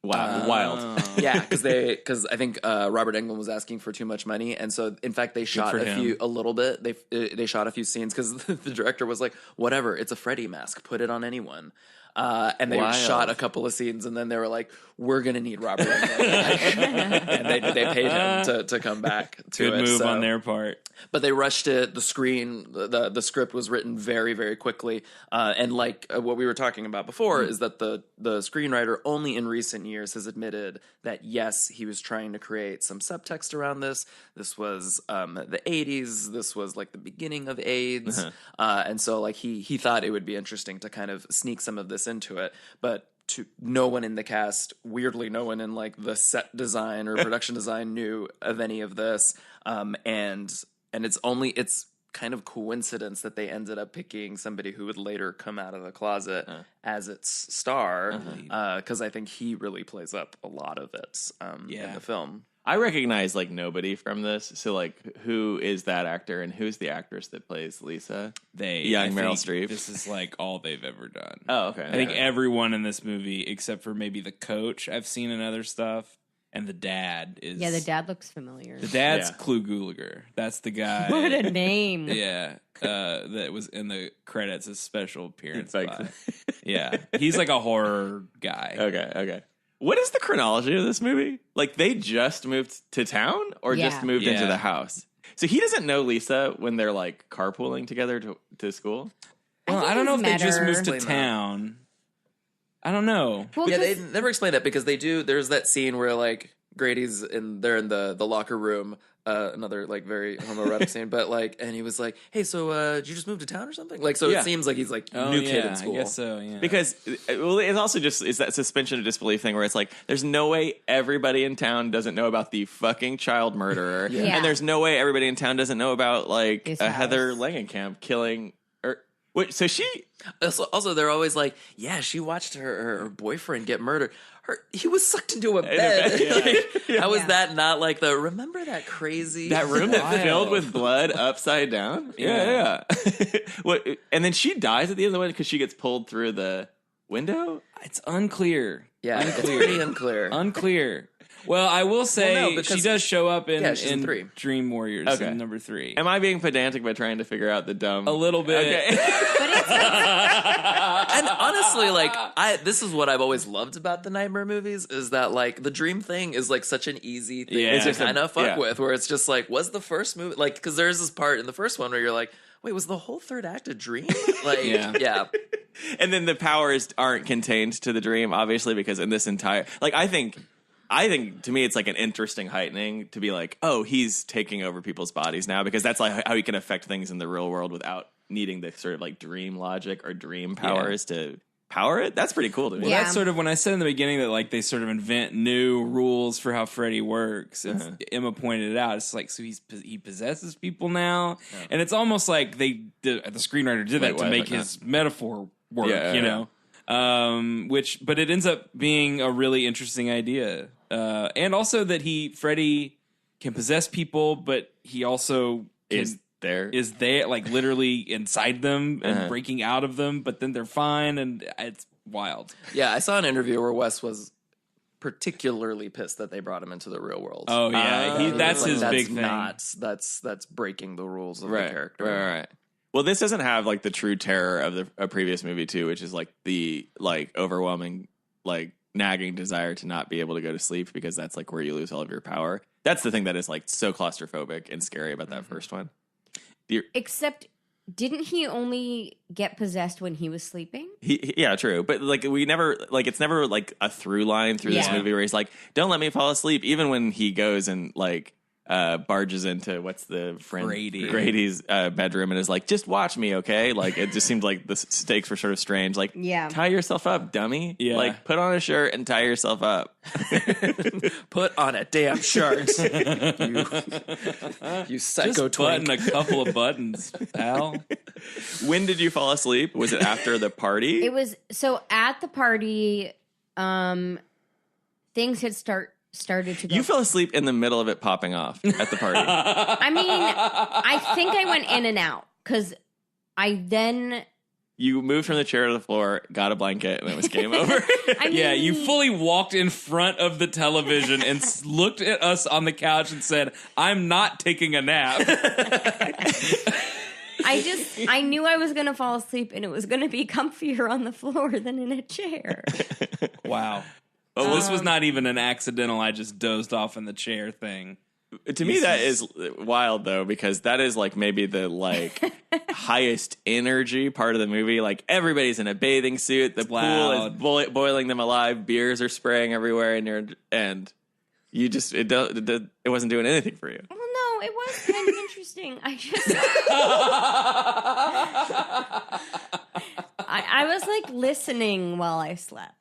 Wow, wild. Yeah, because I think Robert Englund was asking for too much money, and so in fact they shot a little bit. They shot a few scenes because the director was like, "Whatever, it's a Freddy mask, put it on anyone." And they shot a couple of scenes, and then they were like, "We're gonna need Robert Englund," and they paid him to come back to it. Good move on their part. But they rushed it. The script was written very, very quickly. And like what we were talking about before is that the screenwriter only in recent years has admitted that, yes, he was trying to create some subtext around this. This was the 80s. This was like the beginning of AIDS. And so like he thought it would be interesting to kind of sneak some of this into it. But to no one in the cast, weirdly, no one in like the set design or production design knew of any of this. And it's kind of coincidence that they ended up picking somebody who would later come out of the closet as its star, because I think he really plays up a lot of it in the film. I recognize like nobody from this. So like, who is that actor and who's the actress that plays Lisa? Young Meryl Streep. This is like all they've ever done. Oh, okay. I think everyone in this movie, except for maybe the coach, I've seen in other stuff. And the dad is... Yeah, the dad looks familiar. The dad's Clu Gulager. That's the guy. What a name. Yeah. That was in the credits as special appearance by. Yeah. He's like a horror guy. Okay. What is the chronology of this movie? Like, they just moved to town or just moved into the house? So he doesn't know Lisa when they're, like, carpooling together to school? Well, I don't know if they just moved to town. I don't know. Well, yeah, they never explain that because they do. There's that scene where like Grady's they're in the locker room, another like very homoerotic scene, but like, and he was like, "Hey, so did you just move to town or something?" Like, so it seems like he's like new kid in school. I guess so. Yeah, because it's also just is that suspension of disbelief thing where it's like, there's no way everybody in town doesn't know about the fucking child murderer, and there's no way everybody in town doesn't know about like Heather Langenkamp killing. Wait, so she... Also, they're always like, yeah, she watched her boyfriend get murdered. He was sucked into a bed. How is that not like remember that crazy... That room that's filled with blood upside down? Yeah. What? And then she dies at the end of the window because she gets pulled through the window? It's unclear. Yeah, it's pretty unclear. Unclear. Well, I will say Well, no, because- she does show up in, she's in 3. Dream Warriors Okay. in number 3. Am I being pedantic by trying to figure out the dumb? A little bit. Okay. And honestly, like this is what I've always loved about the Nightmare movies is that like the dream thing is like such an easy thing Yeah. It's to just kind of fuck with, where it's just like, was the first movie like because there's this part in the first one where you're like, wait, was the whole third act a dream? Like, yeah. And then the powers aren't contained to the dream, obviously, because in this entire I think to me it's like an interesting heightening to be like, oh, he's taking over people's bodies now, because that's like how he can affect things in the real world without needing the sort of like dream logic or dream powers to power it. That's pretty cool to me. Well, that's sort of when I said in the beginning that like they sort of invent new rules for how Freddy works. Emma pointed it out. It's like, so he possesses people now, and it's almost like the screenwriter did that to make his metaphor work. You know, but it ends up being a really interesting idea, and also that Freddy can possess people, but he also is there, like literally inside them and breaking out of them, but then they're fine, and it's wild. Yeah, I saw an interview where Wes was particularly pissed that they brought him into the real world. Oh yeah, that's his big thing. That's breaking the rules of the character. Right. Well, this doesn't have like the true terror of a previous movie too, which is like the overwhelming nagging desire to not be able to go to sleep, because that's like where you lose all of your power. That's the thing that is like so claustrophobic and scary about that first one. Except, didn't he only get possessed when he was sleeping? Yeah, true. But we never it's never like a through line through this movie where he's like, "Don't let me fall asleep." Even when he goes and barges into what's the friend Grady's bedroom and is like, "Just watch me, okay?" Like it just seemed like the stakes were sort of strange. Like, tie yourself up, dummy. Yeah. Like, put on a shirt and tie yourself up. Put on a damn shirt. you psycho Just button a couple of buttons, pal. When did you fall asleep? Was it after the party? It was at the party. Things had started to go. You fell asleep in the middle of it popping off at the party. I mean, I think I went in and out because I then... You moved from the chair to the floor, got a blanket, and it was game over. Yeah, you fully walked in front of the television and looked at us on the couch and said, "I'm not taking a nap." I knew I was going to fall asleep, and it was going to be comfier on the floor than in a chair. Wow. Well, this was not even an accidental, I just dozed off in the chair thing. To me, that is wild, though, because that is maybe the highest energy part of the movie. Like, everybody's in a bathing suit, the pool is boiling them alive, beers are spraying everywhere, and you just it wasn't doing anything for you. Well, no, it was kind of interesting. I was listening while I slept.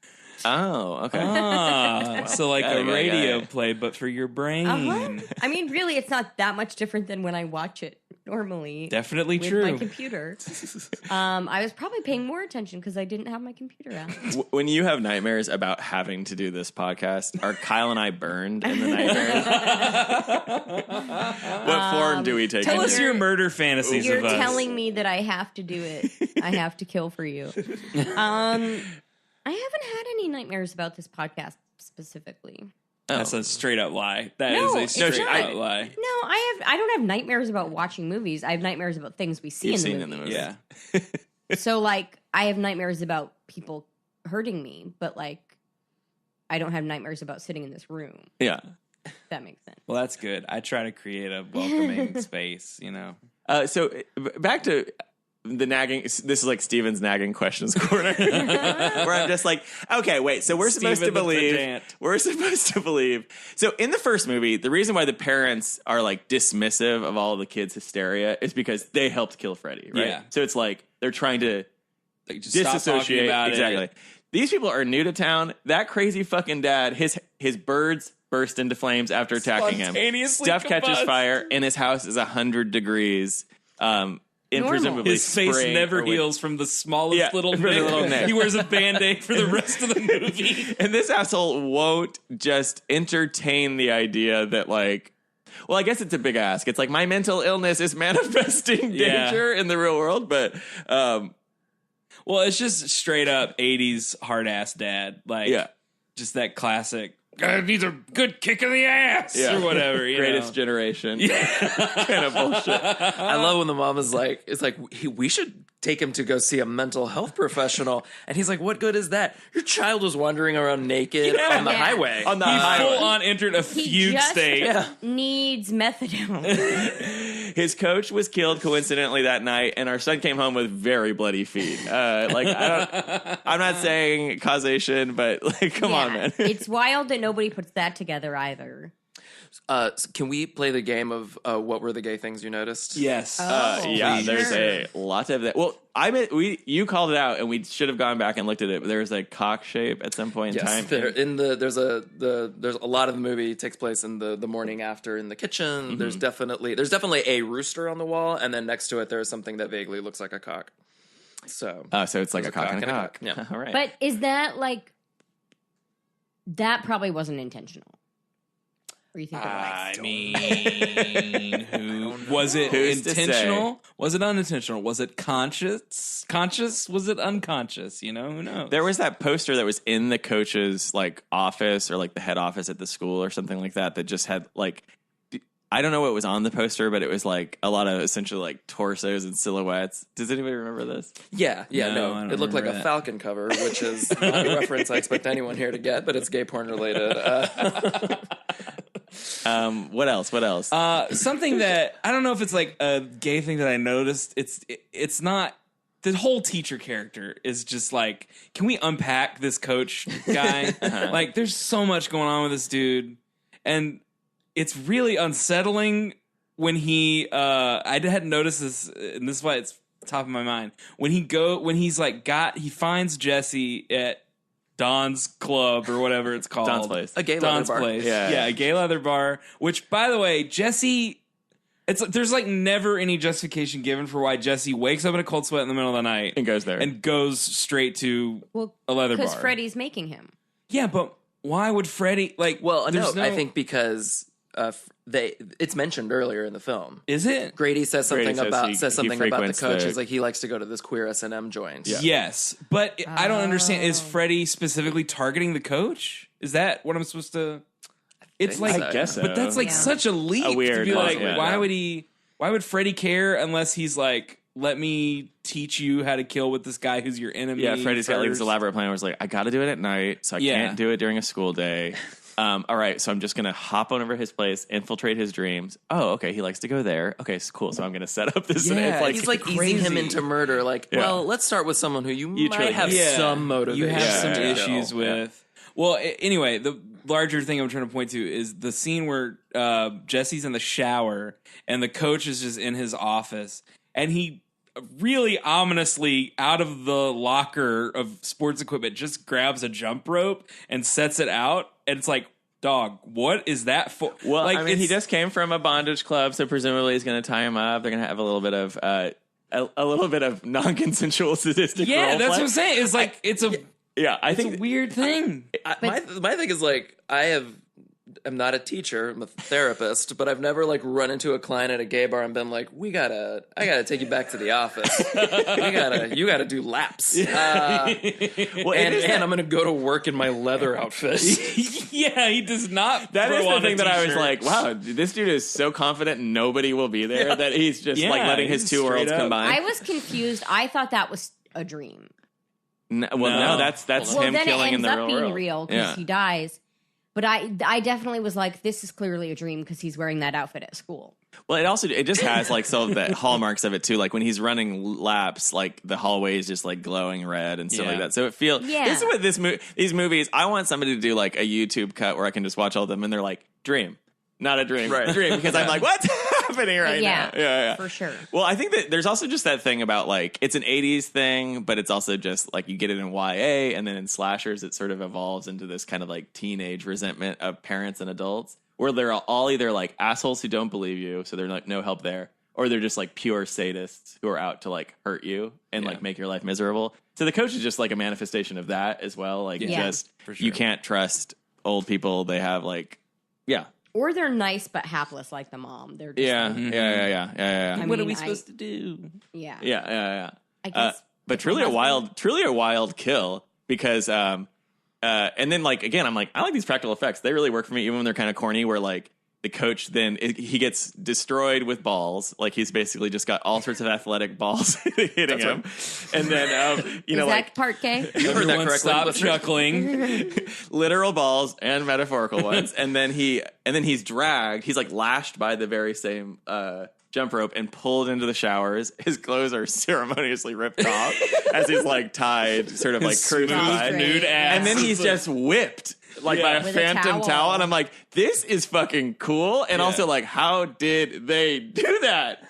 Oh, okay. So a radio play, but for your brain. I mean, really, it's not that much different than when I watch it normally. Definitely with true. My computer. I was probably paying more attention because I didn't have my computer out. When you have nightmares about having to do this podcast, are Kyle and I burned in the nightmares? What form do we take? Tell us your murder fantasies You're of us. telling me that I have to do it. I have to kill for you. I haven't had any nightmares about this podcast specifically. That's a straight up lie. That No, is a straight it's up lie. No, I don't have nightmares about watching movies. I have nightmares about things we see in the movie. Yeah. So I have nightmares about people hurting me, but I don't have nightmares about sitting in this room. Yeah. If that makes sense. Well, that's good. I try to create a welcoming space, So back to the nagging. This is like Steven's nagging questions corner, where I'm just like, okay, wait. So we're supposed to believe. So in the first movie, the reason why the parents are dismissive of all of the kids' hysteria is because they helped kill Freddy, right? Yeah. So it's they're trying to just disassociate. Stop talking about it. These people are new to town. That crazy fucking dad, his birds burst into flames after attacking him. Stuff catches fire, and his house is 100 degrees. Presumably his face never heals from the smallest little nick. He wears a Band-Aid for the rest of the movie. And this asshole won't just entertain the idea that well, I guess it's a big ask. It's my mental illness is manifesting danger in the real world, but well, it's just straight up 80s hard ass dad. Just that classic needs a good kick in the ass or whatever. Greatest generation. Kind of bullshit. I love when the mom is like, it's like, we should take him to go see a mental health professional. And he's like, what good is that? Your child was wandering around naked on the highway. On the He highway. full on entered a fugue just state. needs methadone. His coach was killed coincidentally that night, and our son came home with very bloody feet. I'm not saying causation, but like, come on, man. It's wild that nobody puts that together either. So can we play the game of what were the gay things you noticed? Yes. Yeah, there's sure. a lot of that. Well, you called it out, and we should have gone back and looked at it. But there's a cock shape at some point in time. There's a lot of the movie takes place in the morning after in the kitchen. There's definitely a rooster on the wall, and then next to it there's something that vaguely looks like a cock. So it's like a cock and a cock. Yeah. All right. But is that like that? Probably wasn't intentional. Or you think it was? I mean, was it Who's to intentional? Was it unintentional? Was it conscious? Was it unconscious? Who knows? There was that poster that was in the coach's like office or like the head office at the school or something like that just had like, I don't know what was on the poster, but it was like a lot of essentially like torsos and silhouettes. Does anybody remember this? Yeah, No, I don't it looked like a remember that. Falcon cover, which is not a reference I expect anyone here to get, but it's gay porn related. What else? Something that I don't know if it's like a gay thing that I noticed. It's not. The whole teacher character is just like, can we unpack this coach guy? Like, there's so much going on with this dude, and it's really unsettling when he. I hadn't noticed this, and this is why it's top of my mind. He finds Jesse at Don's Club or whatever it's called. Don's Place. A gay Don's leather bar. Place. Yeah. A gay leather bar. Which, by the way, Jesse, there's like never any justification given for why Jesse wakes up in a cold sweat in the middle of the night And goes there. and goes straight to a leather bar. Because Freddy's making him. Yeah, but why would Freddy like? Well, no, there's I think because it's mentioned earlier in the film. Is it? Grady says something Grady about says he about the frequents coach. the- He's like he likes to go to this queer S&M joint. Yeah. Yes, but I don't understand. Is Freddy specifically targeting the coach? Is that what I'm supposed to? It's think like so. I guess so. But that's like Yeah. such a leap A weird to be like, concept, why yeah. would he? Why would Freddy care unless he's like, let me teach you how to kill with this guy who's your enemy? Yeah, Freddy's got like this first? elaborate plan where it's like, I got to do it at night, so I can't do it during a school day. All right, so I'm just going to hop on over his place, infiltrate his dreams. Oh, okay, he likes to go there. Okay, so cool. So I'm going to set up this. Yeah, it's like, He's like easing crazy. him into murder. Like, Yeah. well, let's start with someone who you might truly- have Yeah. some motivation. You have Yeah, some yeah, issues with. Well, anyway, the larger thing I'm trying to point to is the scene where Jesse's in the shower and the coach is just in his office, and he really ominously out of the locker of sports equipment just grabs a jump rope and sets it out, and it's like, dog, what is that for? well, like, I mean, he it's- just came from a bondage club, so presumably he's going to tie him up. They're going to have a little bit of a little bit of non-consensual sadistic. yeah, role that's play. what I'm saying. It's like it's a I it's think a weird thing. my thing is like I'm not a teacher, I'm a therapist, but I've never like run into a client at a gay bar and been like, I gotta take you back to the office. You gotta do laps. well, And I'm gonna go to work in my leather outfit. Yeah, he does not. that is throw the on a thing that I was t-shirt. like, wow, this dude is so confident nobody will be there that he's just like Yeah, letting his he's two straight worlds up. combine. I was confused. I thought that was a dream. No, that's Well, him then it killing in ends the up real being world. real because he dies. But I definitely was like, this is clearly a dream because he's wearing that outfit at school. Well, it just has like some of the hallmarks of it too. Like when he's running laps, like the hallway is just like glowing red and stuff like Yeah. that. So it feels. Yeah. This is what these movies. I want somebody to do like a YouTube cut where I can just watch all of them and they're like dream, not a dream, Right. dream. Because I'm like, what's happening right Yeah, now? Yeah, for sure. Well, I think that there's also just that thing about like it's an 80s thing, but it's also just like you get it in YA and then in slashers it sort of evolves into this kind of like teenage resentment of parents and adults where they're all either like assholes who don't believe you, so they're like no help there, or they're just like pure sadists who are out to like hurt you and like make your life miserable. So the coach is just like a manifestation of that as well. Like Yeah. just For sure. you can't trust old people. They have like Or they're nice but hapless like the mom. They're just yeah, like, yeah. I What are mean, we supposed to do? Yeah. Yeah. I guess. But truly a wild kill because and then like again, I'm like, I like these practical effects. They really work for me, even when they're kind of corny. Where like the coach he gets destroyed with balls. Like he's basically just got all sorts of athletic balls hitting him, and then Is that part K? You heard that Everyone correctly. stop chuckling. literal balls and metaphorical ones, and then he's dragged. He's like lashed by the very same jump rope and pulled into the showers. His clothes are ceremoniously ripped off as he's like tied, sort of like crucified, nude ass. and then he's just whipped like by a With a phantom towel. towel. And I'm like, this is fucking cool. And also like, how did they do that?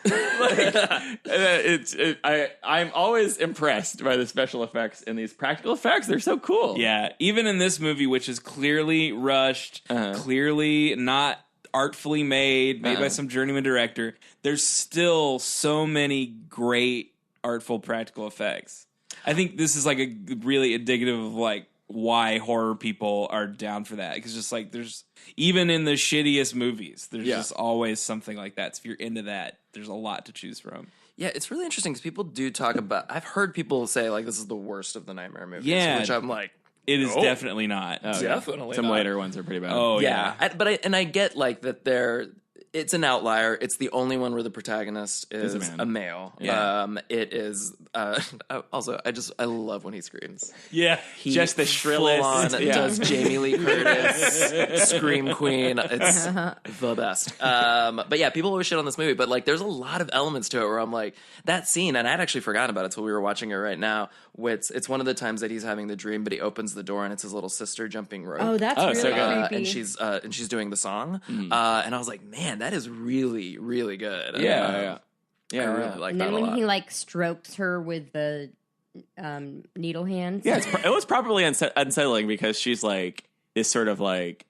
I'm always impressed by the special effects and these practical effects. They're so cool. Yeah, even in this movie, which is clearly rushed, clearly not artfully made by some journeyman director, there's still so many great artful practical effects. I think this is like a really indicative of like why horror people are down for that, because just like there's even in the shittiest movies, there's just always something like that. So if you're into that, there's a lot to choose from. Yeah, it's really interesting because people do talk about. I've heard people say like this is the worst of the Nightmare movies. Yeah. Which I'm like, It is definitely not. definitely Some not. later ones are pretty bad. Oh Yeah, yeah. I get like that. It's an outlier. It's the only one where the protagonist is man. a male. Yeah. It is. Also, I love when he screams. Yeah. He Just the shrillest. full-on Yeah. does Jamie Lee Curtis scream queen. It's the best. But yeah, people always shit on this movie, but like there's a lot of elements to it where I'm like, that scene, and I'd actually forgotten about it until we were watching it right now. It's one of the times that he's having the dream, but he opens the door and it's his little sister jumping rope. Oh, that's really so good. creepy. And she's doing the song, and I was like, man, that is really, really good. Yeah. I really like And that then a when lot. he like strokes her with the needle hands. Yeah, it was probably unsettling because she's like this sort of like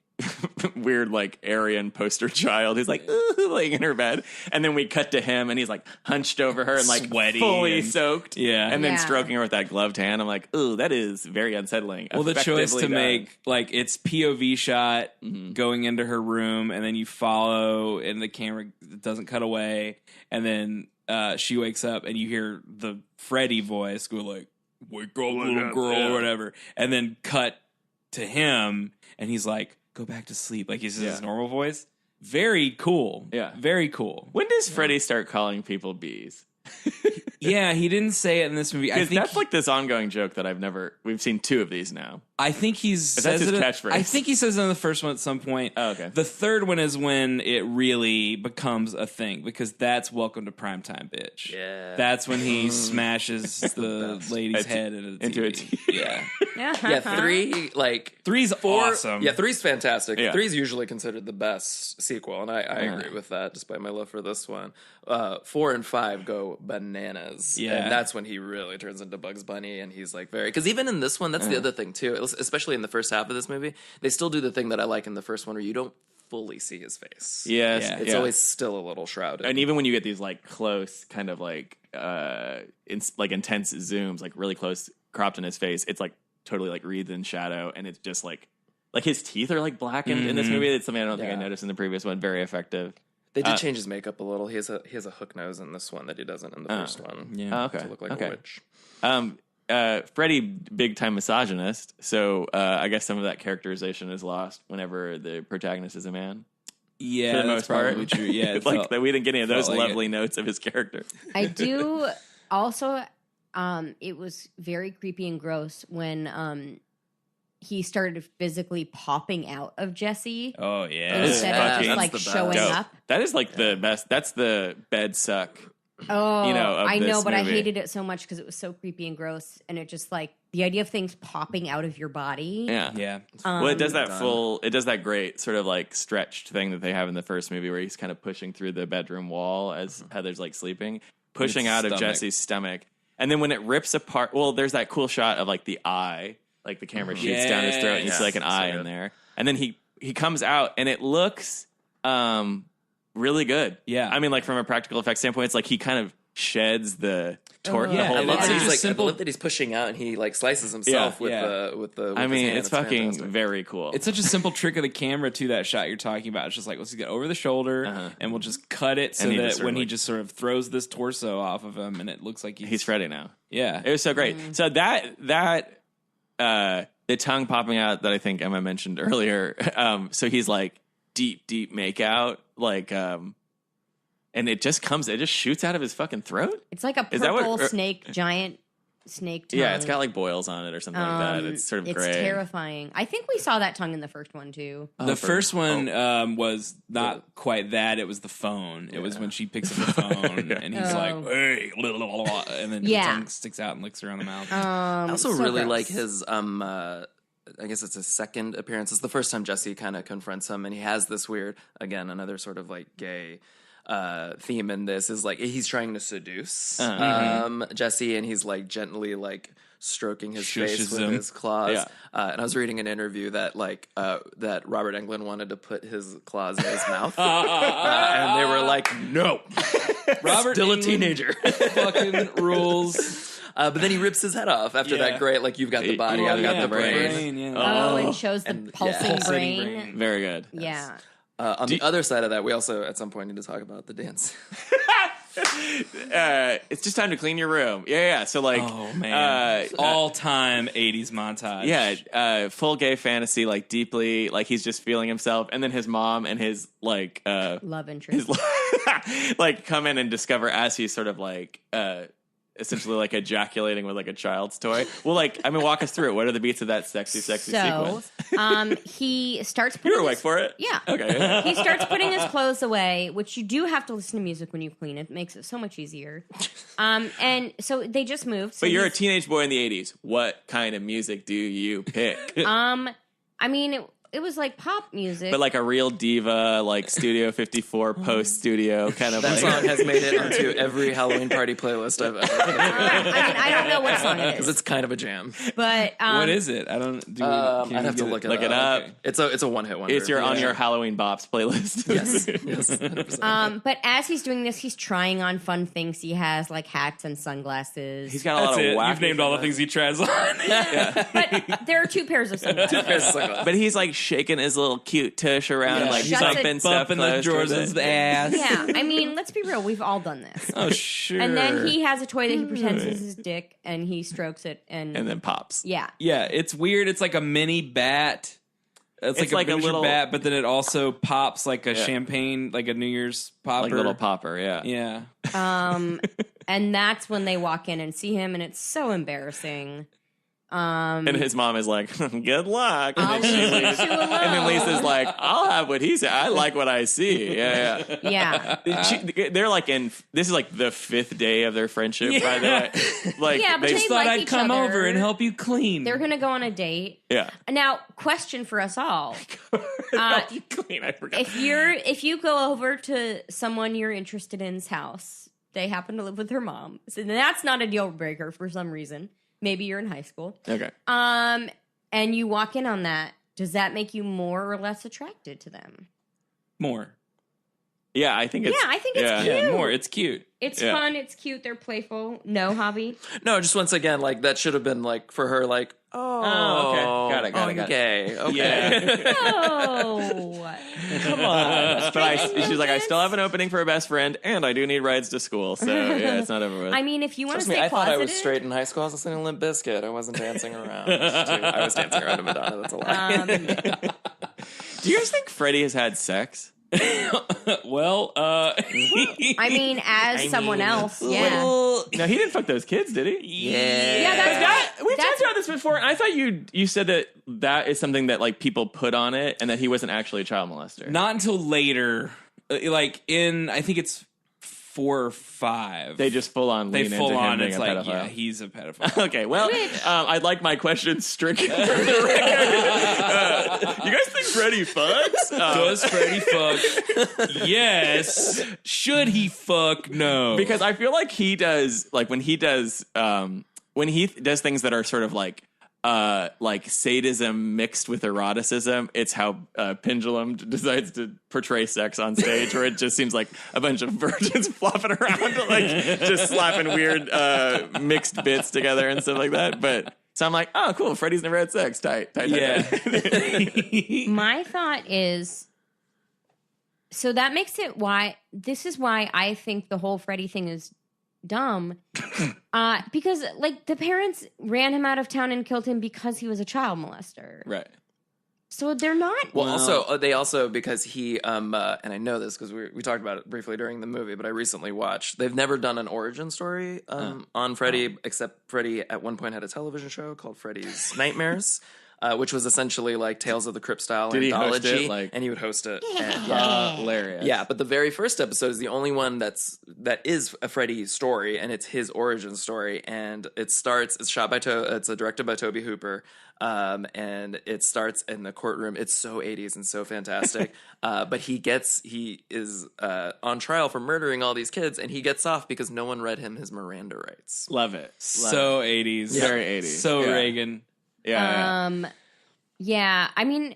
weird like Aryan poster child who's like laying in her bed, and then we cut to him and he's like hunched over her and like Sweaty fully and- soaked, and then Yeah. stroking her with that gloved hand. I'm like, ooh, that is very unsettling. Well, the choice Effectively to done. make like it's POV shot going into her room, and then you follow, and the camera doesn't cut away, and then she wakes up, and you hear the Freddy voice go like, "Wake up, little girl," or whatever, and then cut to him, and he's like, "Go back to sleep," like he's his normal voice. Very cool. Yeah. very cool. When does Freddy start calling people bees? Yeah, he didn't say it in this movie. I Because think that's like this ongoing joke that we've seen 2 of these now. I think he's says his it. catchphrase. I think he says it in the first one at some point. Oh, okay. The third one is when it really becomes a thing, because that's "Welcome to Primetime, Bitch." Yeah. That's when he smashes the lady's head into a TV. Yeah, Yeah, 3 like three's 4. awesome. Yeah, 3's fantastic. Yeah. 3's usually considered the best sequel, and I agree with that, despite my love for this one. 4 and 5 go bananas. Yeah. And that's when he really turns into Bugs Bunny, and he's like because even in this one, that's the other thing too, especially in the first half of this movie, they still do the thing that I like in the first one where you don't fully see his face. Yes, Yeah. It's always still a little shrouded. and even when you get these like close kind of like intense zooms, like really close cropped in his face, it's like totally like wreathed in shadow, and it's just like his teeth are like blackened in this movie. It's something I don't think I Yeah. noticed in the previous one. Very effective. They did change his makeup a little. He has a hook nose in this one that he doesn't in the first one. Yeah. Oh, okay. To look like Okay. a witch. Freddy, big time misogynist, so I guess some of that characterization is lost whenever the protagonist is a man. yeah, For the that's most part, probably true. Yeah, it like felt- that we didn't get any of those felt like lovely notes of his character. I do also it was very creepy and gross when he started physically popping out of Jesse Oh yeah, instead of fucking- just like that's the showing best. up. That is like the best. That's the bed suck. Oh, of I know, this but I movie. hated it so much because it was so creepy and gross, and it just like the idea of things popping out of your body. Yeah. yeah. Well, it does that done. it does that great sort of like stretched thing that they have in the first movie where he's kind of pushing through the bedroom wall as Heather's like sleeping, pushing His out of stomach. Jesse's stomach. And then when it rips apart, well, there's that cool shot of like the eye, like the camera shoots down his throat and you see like an eye in good. there. And then he comes out and it looks really good. Yeah. I mean, like from a practical effects standpoint, it's like he kind of sheds the torque, the Yeah, whole I I love It's that body. he's just like. simple- I love that he's pushing out and he like slices himself Yeah. with Yeah. the with the. I with mean, his hand. it's fucking fantastic. very cool. It's such a simple trick of the camera to that shot you're talking about. It's just like, let's get over the shoulder and we'll just cut it so And he that just sort when of he like- just sort of throws this torso off of him and it looks like he's Freddy now. yeah. It was so great. So that the tongue popping out that I think Emma mentioned earlier. So he's like deep makeout, like, and it just shoots out of his fucking throat. It's like a purple giant snake tongue. Yeah, it's got like boils on it or something like that. It's sort of gray. It's terrifying. I think we saw that tongue in the first one too. The first one was not quite that. It was the phone. It was when she picks up the phone and he's like, hey, and then the tongue sticks out and licks her on the mouth. I also really like his I guess it's his second appearance. It's the first time Jesse kind of confronts him, and he has this weird, again, another sort of like gay theme in this is like he's trying to seduce Jesse, and he's like gently like stroking his face with his claws. Yeah. And I was reading an interview that like that Robert Englund wanted to put his claws in his mouth, and they were like, "No, Robert still Englund a teenager, fucking rules." But then he rips his head off after that great, like, you've got the body, I've got the brain. And shows the pulsing brain. Very good. Yeah. On the other side of that, we also, at some point, need to talk about the dance. It's just time to clean your room. Yeah. So, like... Oh, man. All-time 80s montage. Yeah. Full gay fantasy, like, deeply, like, he's just feeling himself. And then his mom and his, like... love interest. Like, come in and discover as he's sort of, like... essentially like ejaculating with like a child's toy. Well, like, I mean, walk us through it. What are the beats of that sexy sequence? He starts putting... You were awake for it? Yeah. Okay. He starts putting his clothes away, which you do have to listen to music when you clean. It makes it so much easier. And so they just moved. So but you're a teenage boy in the 80s. What kind of music do you pick? I mean... It was like pop music. But like a real diva, like Studio 54 post-studio kind of that like... song has made it onto every Halloween party playlist I've ever heard. I mean, I don't know what song it is. Because it's kind of a jam. But what is it? I don't... I'd have to look it up. Okay. It's a one-hit wonder. It's on your Halloween Bops playlist. Yes. 100%. But as he's doing this, he's trying on fun things. He has like hats and sunglasses. He's got a lot of wacky... You've named all the things he tries on. But there are two pairs of sunglasses. But he's like shaking his little cute tush around, like bumping stuff bumping the George's ass. Yeah, I mean, let's be real. We've all done this. Oh, sure. And then he has a toy that he pretends is his dick, and he strokes it, and then pops. Yeah. Yeah, it's weird. It's like a mini bat. It's like a little bat, but then it also pops like a champagne, like a New Year's popper. Like a little popper, yeah. Yeah. And that's when they walk in and see him, and it's so embarrassing. And his mom is like, good luck. I'll leave you two alone. And then Lisa's like, I'll have what he said. I like what I see. Yeah. They're like this is like the 5th day of their friendip, by the way. Like, yeah, but they they thought like I'd come other. over and help you clean. They're going to go on a date. Yeah. Now, question for us all. Help you clean. I forgot. If you go over to someone you're interested in's house, they happen to live with their mom. So that's not a deal breaker for some reason. Maybe you're in high school. Okay. And you walk in on that. Does that make you more or less attracted to them? More. Yeah, I think it's... Yeah, I think it's cute. Yeah, more. It's cute. It's fun. It's cute. They're playful. No, Hobby? No, just once again, like, that should have been, like, for her, like, okay. Got it. Okay. Yeah. No. Come on. But she's like, I still have an opening for a best friend, and I do need rides to school. So, yeah, it's not over with. I mean, if you want to Trust me, stay I thought closeted... I was straight in high school. I was listening to Limp Bizkit. I wasn't dancing around. I was dancing around to Madonna. That's a lie. Do you guys think Freddie has had sex? Well, I mean, as someone else, yeah. No, he didn't fuck those kids, did he? Yeah, We've talked about this before, and I thought you said that is something that like people put on it, and that he wasn't actually a child molester. not until later. Like I think it's 4 or 5. They just full on lean They full into him on. being It's a like, pedophile. yeah, he's a pedophile. Okay, well, I'd like my question stricken from the record. You guys think Freddie fucks? Does Freddie fuck? Yes. Should he fuck? No. Because I feel like he does, like when he does things that are sort of like sadism mixed with eroticism, it's how Pendulum decides to portray sex on stage, where it just seems like a bunch of virgins flopping around, like just slapping weird mixed bits together and stuff like that. But so I'm like, oh, cool, Freddie's never had sex. Tight. Yeah. My thought is, so that makes it this is why I think the whole Freddie thing is dumb. Because like the parents ran him out of town and killed him because he was a child molester. Right. So they're not. Well, also they also because he and I know this because we talked about it briefly during the movie, but I recently watched. They've never done an origin story on Freddy, except Freddy at one point had a television show called Freddys Nightmares. Which was essentially like Tales of the Crypt style Did he host anthology, it? and he would host it. And, Hilarious. yeah, but the very first episode is the only one that is a Freddy story, and it's his origin story. And it's shot by it's directed by Tobe Hooper, and it starts in the courtroom. It's so 80s and so fantastic. But he is on trial for murdering all these kids, and he gets off because no one read him his Miranda rights. Love it. So 80s. Very 80s. So Yeah. Reagan. Yeah. Yeah. I mean,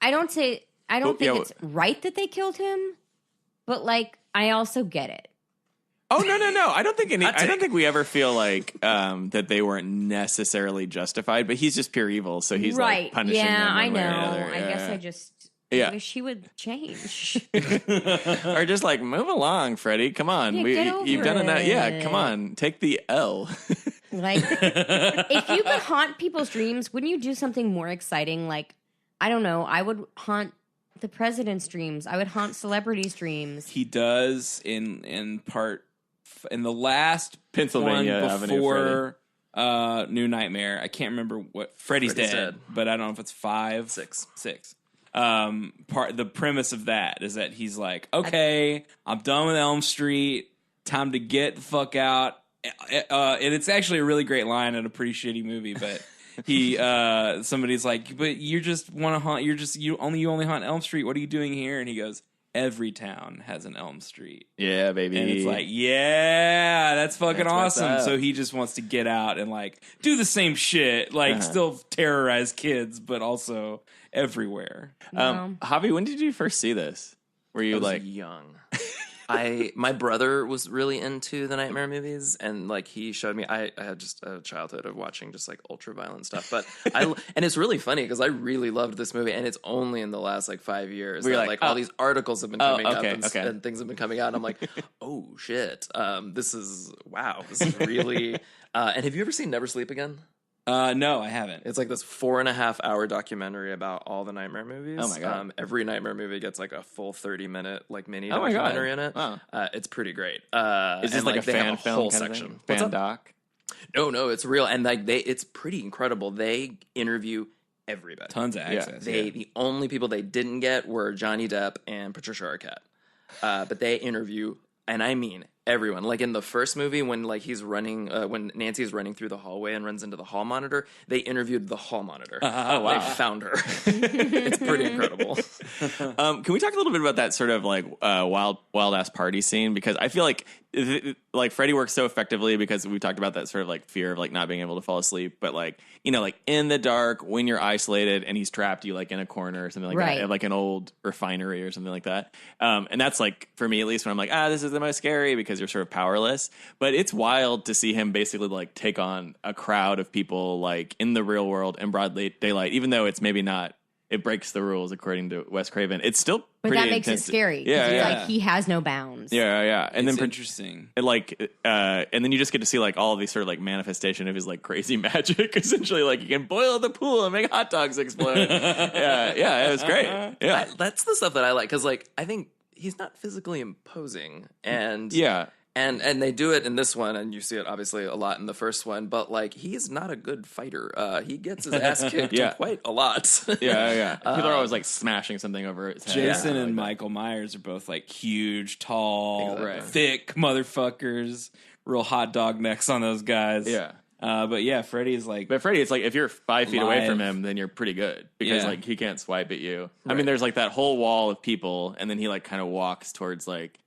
I don't think it's right that they killed him, but like, I also get it. Oh no! I don't think we ever feel like that they weren't necessarily justified, but he's just pure evil, so he's like punishing them. Yeah, I one way or know. another. I guess I just wish he would change. Or just like move along, Freddy. Come on, Yeah, you've done enough. it. Yeah, come on, take the L. Like, if you could haunt people's dreams, wouldn't you do something more exciting? Like, I don't know. I would haunt the president's dreams. I would haunt celebrities' dreams. He does in the last Pennsylvania one Avenue before New Nightmare. I can't remember what Freddy's dead, but I don't know if it's 5, 6. The premise of that is that he's like, okay, I'm done with Elm Street. Time to get the fuck out. And it's actually a really great line in a pretty shitty movie, but somebody's like, but you just want to haunt. You only haunt Elm Street. What are you doing here? And he goes, every town has an Elm Street. Yeah, baby. And it's like, yeah, that's fucking That's what's awesome. up. So he just wants to get out and like do the same shit, like still terrorize kids, but also everywhere. Javi, when did you first see this? Were you I was like young? My brother was really into the Nightmare movies, and like he showed me. I had just a childhood of watching just like ultra violent stuff, but and it's really funny because I really loved this movie, and it's only in the last like 5 years Were you that like, all these articles have been coming up okay. and things have been coming out, and I'm like, oh shit, this is really. And have you ever seen Never Sleep Again? No, I haven't. It's like this 4.5-hour documentary about all the Nightmare movies. Oh my God. Every Nightmare movie gets like a full 30-minute like mini Oh my God. documentary in it. Wow. It's pretty great. is this like a they have fan film whole kind section? of thing? What's Fan up? doc? No, it's real, and like it's pretty incredible. They interview everybody. Tons of access. The only people they didn't get were Johnny Depp and Patricia Arquette, but they interview, and I mean everyone. Like in the first movie, when like he's running, when Nancy's running through the hallway and runs into the hall monitor, they interviewed the hall monitor. Oh wow! They found her. It's pretty incredible. Can we talk a little bit about that sort of like wild ass party scene? Because I feel like Freddy works so effectively because we talked about that sort of like fear of like not being able to fall asleep, but like like in the dark when you're isolated and he's trapped you like in a corner or something like Right. that, like an old refinery or something like that. And that's like for me at least when I'm like this is the most scary because you're sort of powerless. But it's wild to see him basically like take on a crowd of people like in the real world in broad daylight, even though it's maybe not. It breaks the rules according to Wes Craven. It's still But pretty that makes intense. it scary. Yeah, Yeah, yeah. like he has no bounds. Yeah. And It's then interesting. and then you just get to see like all of these sort of like manifestation of his like crazy magic. Essentially, like he can boil the pool and make hot dogs explode. yeah, it was great. Yeah, That's the stuff that I like because like I think he's not physically imposing, and yeah. And they do it in this one, and you see it obviously a lot in the first one. But like, he's not a good fighter. He gets his ass kicked Yeah. quite a lot. Yeah. People are always like smashing something over his head. Jason Yeah, and like Michael Myers are both like huge, tall, Exactly. thick motherfuckers. Real hot dog necks on those guys. Yeah. But yeah, Freddy is like, But Freddy, it's like if you're 5 feet away from Live. him, then you're pretty good because Yeah. like he can't swipe at you. I Right. mean, there's like that whole wall of people, and then he like kind of walks towards like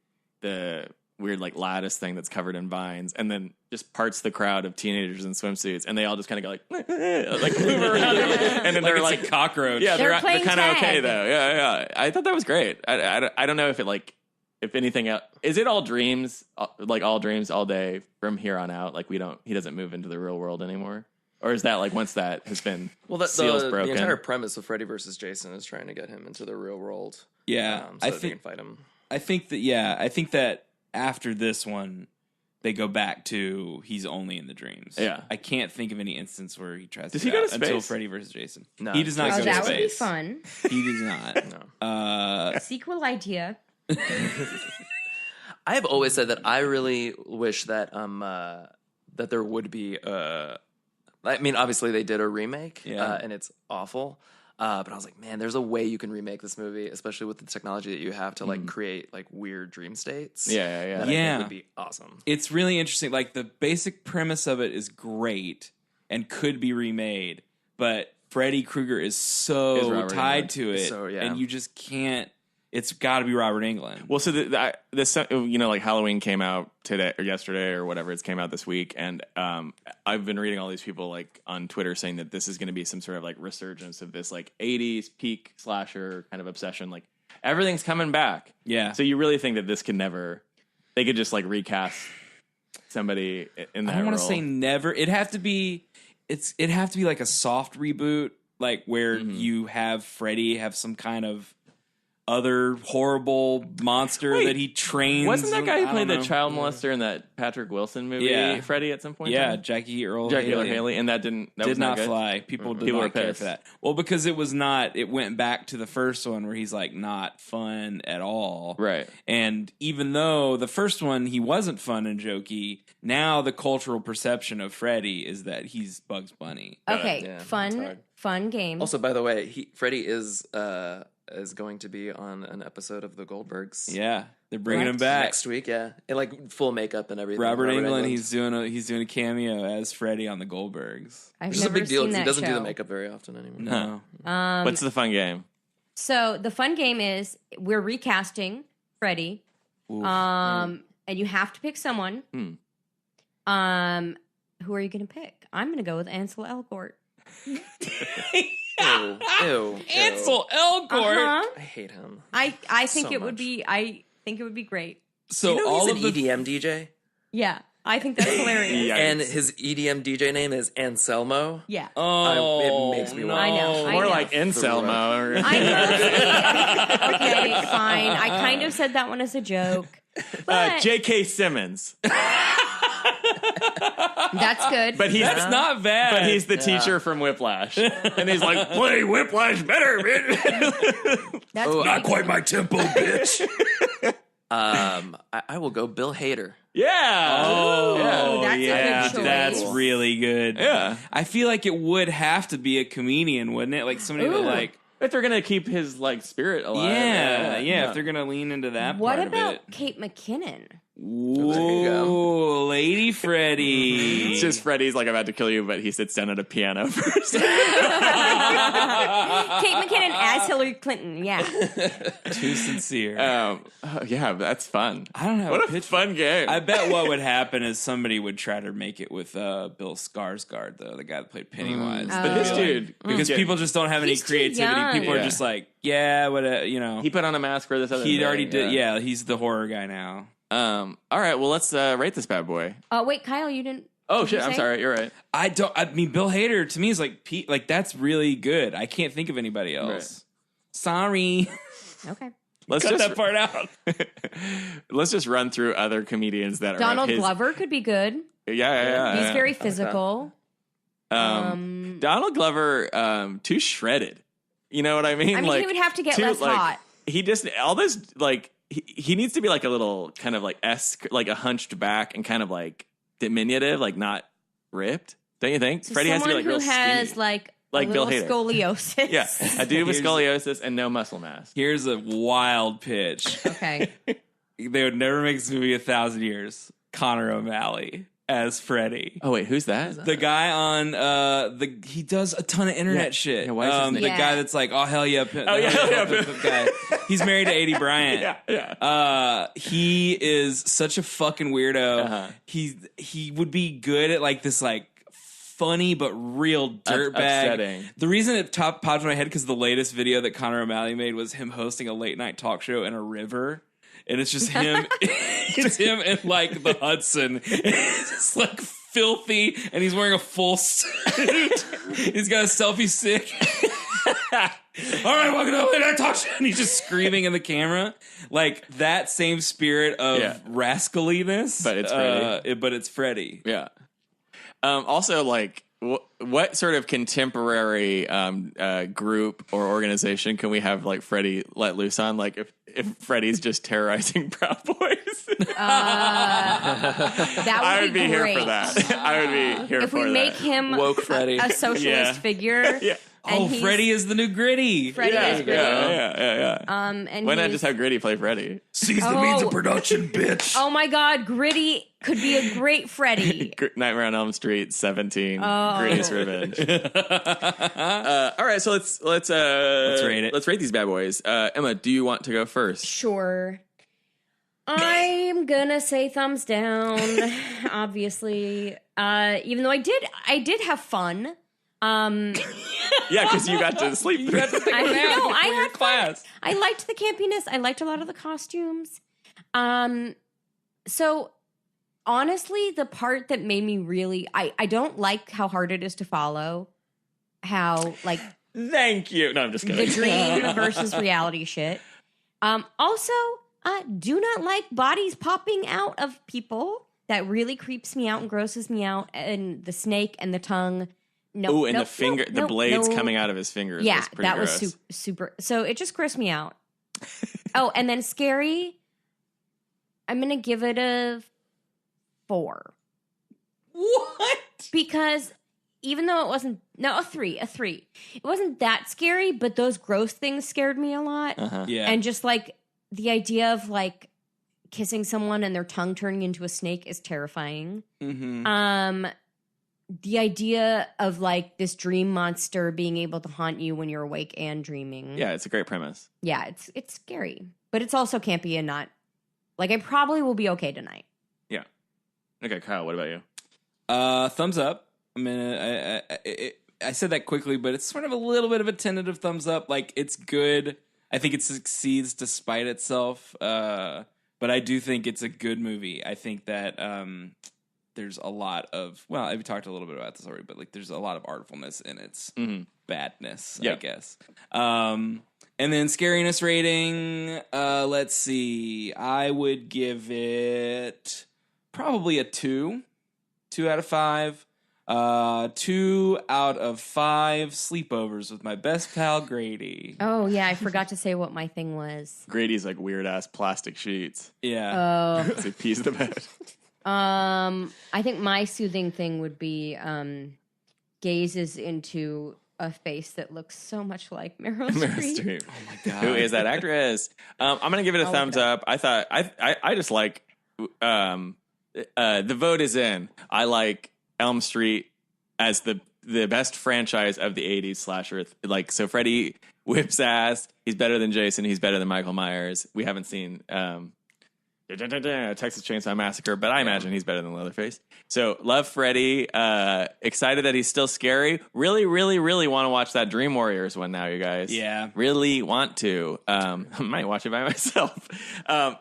the weird like lattice thing that's covered in vines, and then just parts the crowd of teenagers in swimsuits, and they all just kind of go like move around him, and then they're it's like a cockroach. yeah, They're they're playing kind of tag. okay though. Yeah. I thought that was great. I don't know if it like if anything else is it all dreams like all dreams all day from here on out. Like he doesn't move into the real world anymore. Or is that like once that has been seals the broken? entire premise of Freddy versus Jason is trying to get him into the real world. Yeah, so that they can fight him. I think that after this one, they go back to he's only in the dreams. Yeah. I can't think of any instance where he tries Does to he get go out to until space? Freddy versus Jason. No. He does not Oh, go to that space. would be fun. He does not. No. Sequel idea. I have always said that I really wish that that there would be I mean, obviously they did a remake, and it's awful. But I was like, man, there's a way you can remake this movie, especially with the technology that you have to like create like weird dream states. Yeah. That I think would be awesome. It's really interesting. Like the basic premise of it is great and could be remade, but Freddy Krueger is so Robert tied Englund. to it, So, yeah. and you just can't. It's got to be Robert Englund. Well, so this like Halloween came out today or yesterday or whatever. It's came out this week, and I've been reading all these people like on Twitter saying that this is going to be some sort of like resurgence of this like 80s peak slasher kind of obsession. Like everything's coming back. Yeah. So you really think that this could never? They could just like recast somebody in that I don't want to role? say never. It'd have to be like a soft reboot, like where you have Freddy have some kind of other horrible monster Wait, that he trains. Wasn't that guy who I played don't the know. child molester in that Patrick Wilson movie, Yeah. Freddy, at some point? Yeah, Jackie Earl Haley, and that did was not good? fly. People did People were not care pissed. for that. Well, because it was not. It went back to the first one where he's like not fun at all. Right. And even though the first one he wasn't fun and jokey, now the cultural perception of Freddy is that he's Bugs Bunny. Okay, Yeah, it's fun hard. game. Also, by the way, Freddy is going to be on an episode of The Goldbergs. Yeah, they're bringing What? him back. Next week, yeah, and like full makeup and everything. Robert Englund, he's doing a cameo as Freddy on the Goldbergs. I've which is a never big deal seen because he that doesn't do the show. makeup very often anymore. No, What's the fun game? So the fun game is we're recasting Freddy, and you have to pick someone. Who are you going to pick? I'm going to go with Ansel Elgort. Ew. Ansel Elgort. Uh-huh. I hate him. I think So it would much. be. I think it would be great. So You know all he's of an the EDM DJ, Yeah, I think that's hilarious. Yikes. and his EDM DJ name is Anselmo. Yeah. oh, it makes me no. I know, I More know. like Inselmo. I know. Okay, fine. I kind of said that one as a joke. But J.K. Simmons. that's good. But he's That's not bad. But he's the teacher from Whiplash, and he's like, "Play Whiplash better, bitch." that's Oh, not pretty quite good. my tempo, bitch. I will go Bill Hader. Yeah. Oh, that's a good yeah, choice. that's really good. Yeah. I feel like it would have to be a comedian, wouldn't it? Like somebody that Ooh. like, If they're gonna keep his like spirit alive. yeah. If they're gonna lean into that What part about of it. Kate McKinnon? Ooh, Lady Freddy. It's just Freddy's like about to kill you, but he sits down at a piano first. Kate McKinnon as Hillary Clinton. Yeah. Too sincere. Yeah, that's fun. I don't have What a a pitch. fun game. I bet what would happen is somebody would try to make it with Bill Skarsgård, though, the guy that played Pennywise. but this Oh. dude, Because people just don't have any He's too creativity. young. People Yeah. are just like, yeah, what, he put on a mask for this other. He thing, already did. Yeah, he's the horror guy now. All right. Well, let's rate this bad boy. Wait, Kyle, you didn't. Oh Did you shit! I'm say? sorry. You're right. I mean, Bill Hader to me is like that's really good. I can't think of anybody else. Right. Sorry, Okay. Let's cut just that part out. let's just run through other comedians that are Donald of his, Glover could be good. Yeah. He's very physical. Donald Glover, too shredded. You know what I mean? I mean, he would have to get too, less hot. He just all this like he needs to be like a little kind of like like a hunched back and kind of like diminutive, like not ripped. Don't you think? So Freddie has to be like someone real who has skinny. like Like a Bill little Hader. scoliosis. Yeah, a dude with Here's- scoliosis and no muscle mass. Here's a wild pitch. Okay. They would never make this movie 1,000 years. Connor O'Malley as Freddy. Oh wait, who's that? The guy on he does a ton of internet Yeah. shit. Yeah, why is his name- The Yeah. guy that's like, oh hell yeah, hell yeah, Pimp guy. He's married to Adie Bryant. Yeah. He is such a fucking weirdo. Uh-huh. He would be good at like this like funny but real dirtbag. Upsetting. The reason it popped in my head because the latest video that Connor O'Malley made was him hosting a late night talk show in a river. And it's just him. It's him in like the Hudson. It's just like filthy, and he's wearing a full suit. He's got a selfie stick. All right, welcome to Late Night Talk Show. And he's just screaming in the camera. Like, that same spirit of rascaliness. But it's Freddy. But it's Freddy. Yeah. Also, like, what sort of contemporary group or organization can we have, like, Freddy let loose on? Like, if Freddy's just terrorizing Proud Boys? That I would would be great. here for that. I would be here If for that. we make him Woke Freddy. a socialist figure. Yeah. and Oh, he's- Freddy is the new Gritty. Freddy is Gritty. Yeah. And Why not he's- just have Gritty play Freddy? Seize the means of production, bitch. Oh my God, Gritty could be a great Freddy. Nightmare on Elm Street 17. Oh. Gritty's Revenge. All right, so let's rate it. Let's rate these bad boys. Emma, do you want to go first? Sure. I'm gonna say thumbs down, obviously. Even though I did have fun. Yeah, because you got to sleep. I had class. fun. I liked the campiness. I liked a lot of the costumes. So honestly, the part that made me really I don't like how hard it is to follow. How like Thank you. No, I'm just the kidding. dream versus reality shit. Also, do not like bodies popping out of people. That really creeps me out and grosses me out. And the snake and the tongue. No, Ooh, and the blades coming out of his fingers. Yeah, was pretty that gross. was super. So it just grossed me out. Oh, and then scary. I'm gonna give it a 4. What? Because even though it wasn't a 3. It wasn't that scary, but those gross things scared me a lot. Uh-huh. Yeah. And just like the idea of like kissing someone and their tongue turning into a snake is terrifying. Mm-hmm. The idea of like this dream monster being able to haunt you when you're awake and dreaming. Yeah, it's a great premise. Yeah, it's scary. But it's also campy and not like I probably will be okay tonight. Yeah. Okay, Kyle, what about you? Thumbs up. I mean, I said that quickly, but it's sort of a little bit of a tentative thumbs up. Like, it's good. I think it succeeds despite itself. But I do think it's a good movie. I think that there's a lot of, well, I've talked a little bit about this already, but like there's a lot of artfulness in its badness, I guess. And then scariness rating, let's see. I would give it probably a 2. 2 out of 5. 2 out of 5 sleepovers with my best pal Grady. Oh yeah, I forgot to say what my thing was. Grady's like weird ass plastic sheets. Yeah. Oh. It's a piece of the bed. I think my soothing thing would be gazes into a face that looks so much like Meryl Streep. Oh my god. Who is that actress? I'm gonna give it a thumbs up. I thought I just like the vote is in. I like Elm Street as the best franchise of the 80s slasher. Like, so Freddy whips ass. He's better than Jason. He's better than Michael Myers. We haven't seen Texas Chainsaw Massacre, but I imagine he's better than Leatherface. So love Freddy. Excited that he's still scary. Really, really, really want to watch that Dream Warriors one now, you guys. Yeah. Really want to. I might watch it by myself.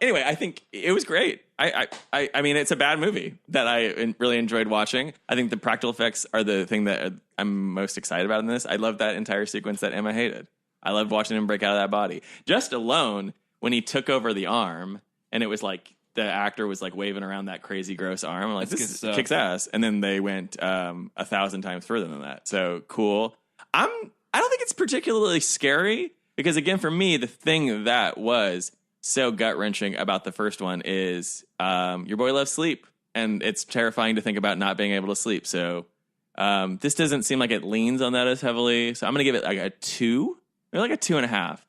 Anyway, I think it was great. I mean, it's a bad movie that I really enjoyed watching. I think the practical effects are the thing that I'm most excited about in this. I love that entire sequence that Emma hated. I loved watching him break out of that body. Just alone, when he took over the arm, and it was like the actor was like waving around that crazy gross arm. I'm like, this kicks ass. And then they went 1,000 times further than that. So cool. I don't think it's particularly scary because, again, for me, the thing that was so gut-wrenching about the first one is your boy loves sleep, and it's terrifying to think about not being able to sleep. So this doesn't seem like it leans on that as heavily. So I'm going to give it like a 2, or like a 2.5.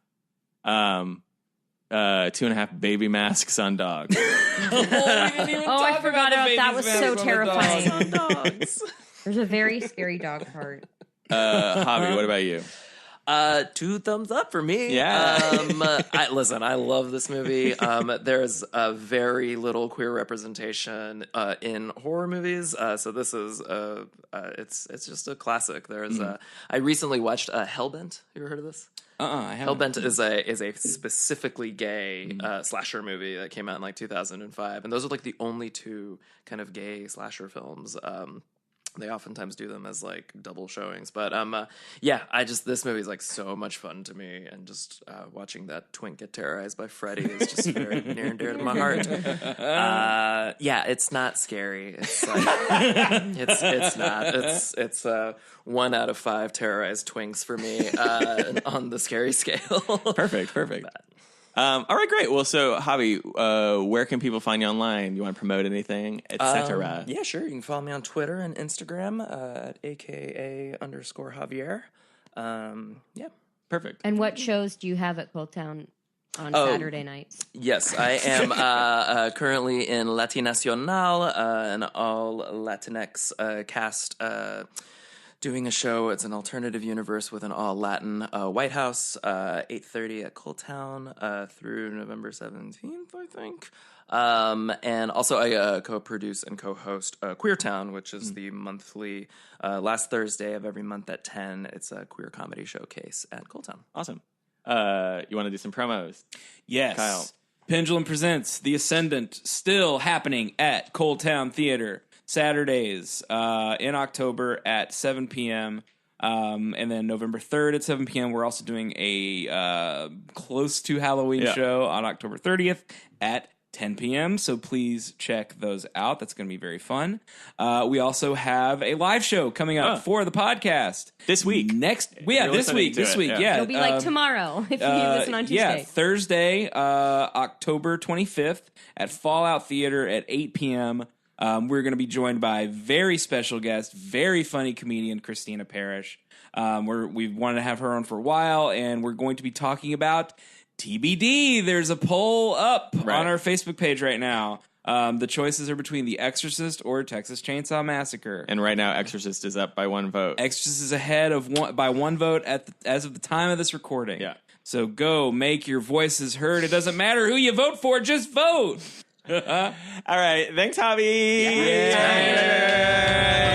2.5 baby masks on dogs. I forgot about that. Was so terrifying. Dogs. There's a very scary dog part. Javi, what about you? 2 thumbs up for me. Yeah. Listen, I love this movie. There's very little queer representation in horror movies, so this is it's just a classic. There's I recently watched Hellbent. You ever heard of this? I haven't. Hellbent is a specifically gay slasher movie that came out in like 2005, and those are like the only 2 kind of gay slasher films They oftentimes do them as like double showings, but yeah, this movie is like so much fun to me, and just watching that twink get terrorized by Freddy is just very near and dear to my heart. Yeah, it's not scary. It's like it's not. It's 1 out of 5 terrorized twinks for me on the scary scale. Perfect. All right, great. Well, so Javi, where can people find you online? You want to promote anything, etc.? Yeah, sure. You can follow me on Twitter and Instagram at aka_Javier. Yeah. Perfect. And what shows do you have at Queertowne on Saturday nights? Yes, I am currently in Latinacional, an all Latinx cast. Doing a show. It's an alternative universe with an all-Latin White House, 8:30 at Queertowne through November 17th, I think. And also I co-produce and co-host Queertowne, which is the monthly, last Thursday of every month at 10. It's a queer comedy showcase at Queertowne. Awesome. You want to do some promos? Yes. Kyle. Pendulum presents The Ascendant, still happening at Queertowne Theater. Saturdays in October at 7 p.m. And then November 3rd at 7 p.m. We're also doing a close to Halloween show on October 30th at 10 p.m. So please check those out. That's going to be very fun. We also have a live show coming up for the podcast this week. This week. Yeah. It'll be like tomorrow if you listen on Tuesday. Yeah, Thursday, October 25th at Fallout Theater at 8 p.m. We're going to be joined by very special guest, very funny comedian Christina Parrish. We've wanted to have her on for a while, and we're going to be talking about TBD. There's a poll up on our Facebook page right now. The choices are between The Exorcist or Texas Chainsaw Massacre. And right now, Exorcist is up by 1 vote. Exorcist is ahead by 1 vote as of the time of this recording. Yeah. So go make your voices heard. It doesn't matter who you vote for, just vote. All right. Thanks, Javi. Yeah.